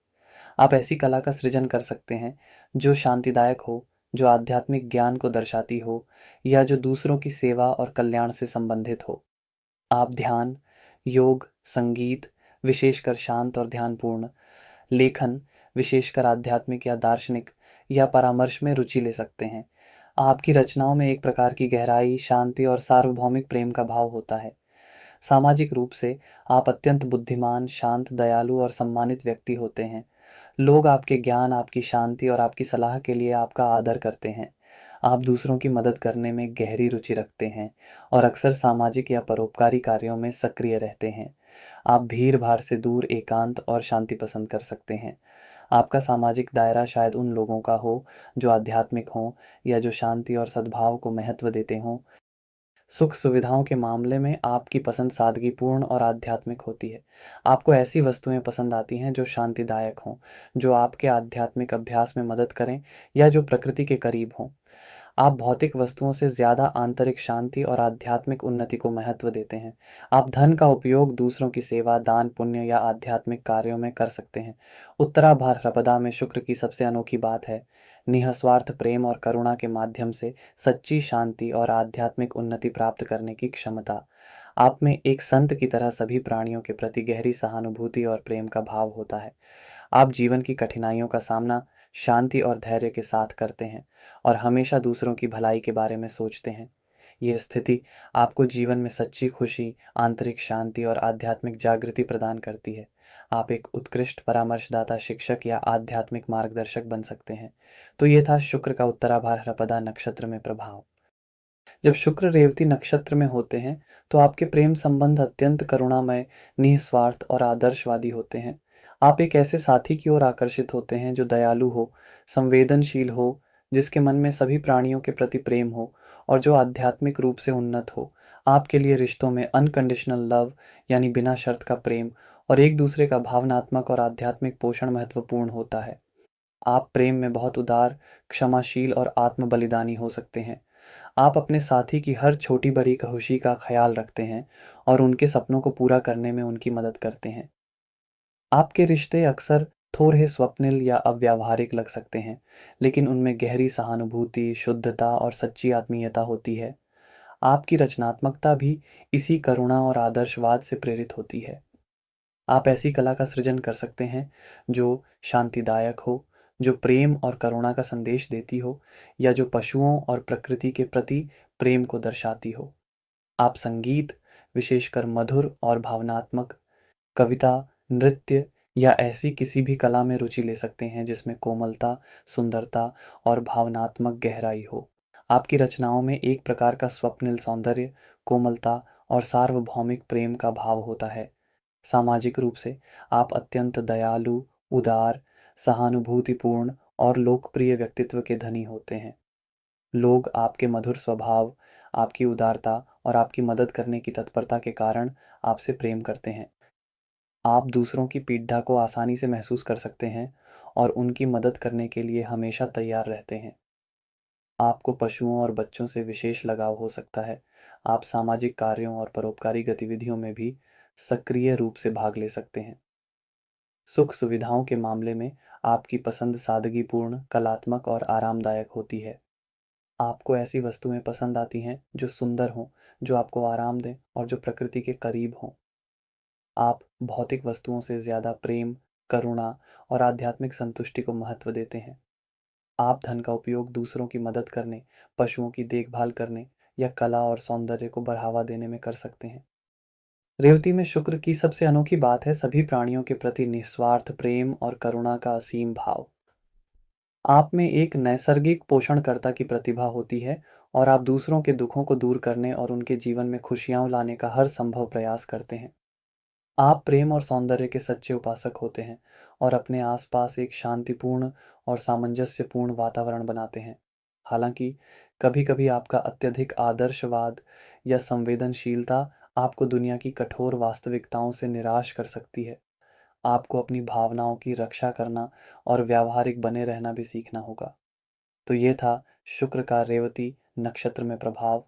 आप ऐसी कला का सृजन कर सकते हैं जो शांतिदायक हो, जो आध्यात्मिक ज्ञान को दर्शाती हो या जो दूसरों की सेवा और कल्याण से संबंधित हो। आप ध्यान, योग, संगीत, विशेषकर शांत और ध्यानपूर्ण, लेखन, विशेषकर आध्यात्मिक या दार्शनिक या परामर्श में रुचि ले सकते हैं। आपकी रचनाओं में एक प्रकार की गहराई, शांति और सार्वभौमिक प्रेम का भाव होता है। सामाजिक रूप से आप अत्यंत बुद्धिमान, शांत, दयालु और सम्मानित व्यक्ति होते हैं। लोग आपके ज्ञान, आपकी शांति और आपकी सलाह के लिए आपका आदर करते हैं। आप दूसरों की मदद करने में गहरी रुचि रखते हैं और अक्सर सामाजिक या परोपकारी कार्यों में सक्रिय रहते हैं। आप भीड़-भाड़ से दूर एकांत और शांति पसंद कर सकते हैं। आपका सामाजिक दायरा शायद उन लोगों का हो जो आध्यात्मिक हों या जो शांति और सद्भाव को महत्व देते हों। सुख सुविधाओं के मामले में आपकी पसंद सादगीपूर्ण और आध्यात्मिक होती है। आपको ऐसी वस्तुएं पसंद आती हैं जो शांतिदायक हों, जो आपके आध्यात्मिक अभ्यास में मदद करें या जो प्रकृति के करीब हों। आप भौतिक वस्तुओं से ज़्यादा आंतरिक शांति और आध्यात्मिक उन्नति को महत्व देते हैं। आप धन का उपयोग दूसरों की सेवा, दान, पुण्य या आध्यात्मिक कार्यों में कर सकते हैं। उत्तराभाद्रपदा में शुक्र की सबसे अनोखी बात है निःस्वार्थ प्रेम और करुणा के माध्यम से सच्ची शांति और आध्यात्मिक उन्नति प्राप्त करने की क्षमता। आप में एक संत की तरह सभी प्राणियों के प्रति गहरी सहानुभूति और प्रेम का भाव होता है। आप जीवन की कठिनाइयों का सामना शांति और धैर्य के साथ करते हैं और हमेशा दूसरों की भलाई के बारे में सोचते हैं। ये स्थिति आपको जीवन में सच्ची खुशी, आंतरिक शांति और आध्यात्मिक जागृति प्रदान करती है। आप एक उत्कृष्ट परामर्शदाता, शिक्षक या आध्यात्मिक मार्गदर्शक बन सकते हैं। तो ये था शुक्र का उत्तराभाद्रपदा नक्षत्र में प्रभाव। जब शुक्र रेवती नक्षत्र में होते हैं, तो आपके प्रेम संबंध अत्यंत करुणामय, निःस्वार्थ और आदर्शवादी होते हैं। आप एक ऐसे साथी की ओर आकर्षित होते हैं जो दयालु हो, संवेदनशील हो, जिसके मन में सभी प्राणियों के प्रति प्रेम हो और जो आध्यात्मिक रूप से उन्नत हो। आपके लिए रिश्तों में अनकंडीशनल लव यानी बिना शर्त का प्रेम और एक दूसरे का भावनात्मक और आध्यात्मिक पोषण महत्वपूर्ण होता है। आप प्रेम में बहुत उदार, क्षमाशील और आत्म बलिदानी हो सकते हैं। आप अपने साथी की हर छोटी-बड़ी खुशी का ख़्याल रखते हैं और उनके सपनों को पूरा करने में उनकी मदद करते हैं। आपके रिश्ते अक्सर थोड़े स्वप्निल या अव्यावहारिक लग सकते हैं, लेकिन उनमें गहरी सहानुभूति, शुद्धता और सच्ची आत्मीयता होती है। आपकी रचनात्मकता भी इसी करुणा और आदर्शवाद से प्रेरित होती है। आप ऐसी कला का सृजन कर सकते हैं जो शांतिदायक हो, जो प्रेम और करुणा का संदेश देती हो या जो पशुओं और प्रकृति के प्रति प्रेम को दर्शाती हो। आप संगीत, विशेषकर मधुर और भावनात्मक, कविता, नृत्य या ऐसी किसी भी कला में रुचि ले सकते हैं जिसमें कोमलता, सुंदरता और भावनात्मक गहराई हो। आपकी रचनाओं में एक प्रकार का स्वप्निल सौंदर्य, कोमलता और सार्वभौमिक प्रेम का भाव होता है। सामाजिक रूप से आप अत्यंत दयालु, उदार, सहानुभूतिपूर्ण और लोकप्रिय व्यक्तित्व के धनी होते हैं। लोग आपके मधुर स्वभाव, आपकी उदारता और आपकी मदद करने की तत्परता के कारण आपसे प्रेम करते हैं। आप दूसरों की पीड़ा को आसानी से महसूस कर सकते हैं और उनकी मदद करने के लिए हमेशा तैयार रहते हैं। आपको पशुओं और बच्चों से विशेष लगाव हो सकता है। आप सामाजिक कार्यों और परोपकारी गतिविधियों में भी सक्रिय रूप से भाग ले सकते हैं। सुख सुविधाओं के मामले में आपकी पसंद सादगीपूर्ण, कलात्मक और आरामदायक होती है। आपको ऐसी वस्तुएं पसंद आती हैं जो सुंदर हों, जो आपको आराम दें और जो प्रकृति के करीब हों। आप भौतिक वस्तुओं से ज़्यादा प्रेम, करुणा और आध्यात्मिक संतुष्टि को महत्व देते हैं। आप धन का उपयोग दूसरों की मदद करने, पशुओं की देखभाल करने या कला और सौंदर्य को बढ़ावा देने में कर सकते हैं। रेवती में शुक्र की सबसे अनोखी बात है सभी प्राणियों के प्रति निस्वार्थ प्रेम और करुणा का असीम भाव। आप में एक नैसर्गिक पोषणकर्ता की प्रतिभा होती है और आप दूसरों के दुखों को दूर करने और उनके जीवन में खुशियाँ लाने का हर संभव प्रयास करते हैं। आप प्रेम और सौंदर्य के सच्चे उपासक होते हैं और अपने आसपास एक शांतिपूर्ण और सामंजस्यपूर्ण वातावरण बनाते हैं। हालांकि कभी-कभी आपका अत्यधिक आदर्शवाद या संवेदनशीलता आपको दुनिया की कठोर वास्तविकताओं से निराश कर सकती है। आपको अपनी भावनाओं की रक्षा करना और व्यावहारिक बने रहना भी सीखना होगा। तो ये था शुक्र का रेवती नक्षत्र में प्रभाव,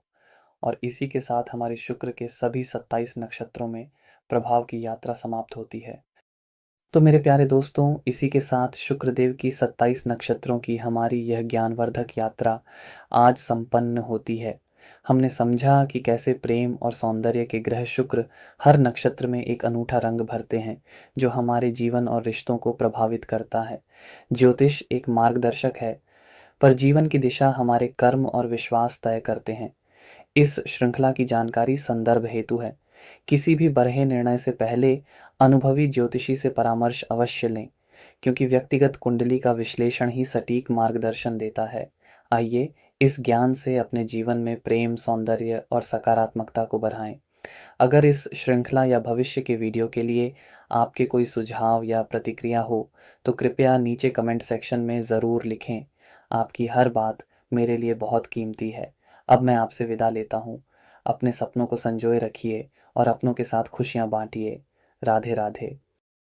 और इसी के साथ हमारे शुक्र के सभी 27 नक्षत्रों में प्रभाव की यात्रा समाप्त होती है। तो मेरे प्यारे दोस्तों, इसी के साथ शुक्रदेव की 27 नक्षत्रों की हमारी यह ज्ञानवर्धक यात्रा आज संपन्न होती है। हमने समझा कि कैसे प्रेम और सौंदर्य के ग्रह शुक्र हर नक्षत्र में एक अनूठा रंग भरते हैं, जो हमारे जीवन और रिश्तों को प्रभावित करता है। ज्योतिष एक मार्गदर्शक है, पर जीवन की दिशा हमारे कर्म और विश्वास तय करते हैं। इस श्रृंखला की जानकारी संदर्भ हेतु है। किसी भी बरहे निर्णय से पहले अनुभवी ज्योतिषी से परामर्श अवश्य लें, क्योंकि व्यक्तिगत कुंडली का विश्लेषण ही सटीक मार्गदर्शन देता है। आइए इस ज्ञान से अपने जीवन में प्रेम, सौंदर्य और सकारात्मकता को बढ़ाएं। अगर इस श्रृंखला या भविष्य के वीडियो के लिए आपके कोई सुझाव या प्रतिक्रिया हो, तो कृपया नीचे कमेंट सेक्शन में ज़रूर लिखें। आपकी हर बात मेरे लिए बहुत कीमती है। अब मैं आपसे विदा लेता हूँ। अपने सपनों को संजोए रखिए और अपनों के साथ खुशियाँ बांटिए। राधे राधे।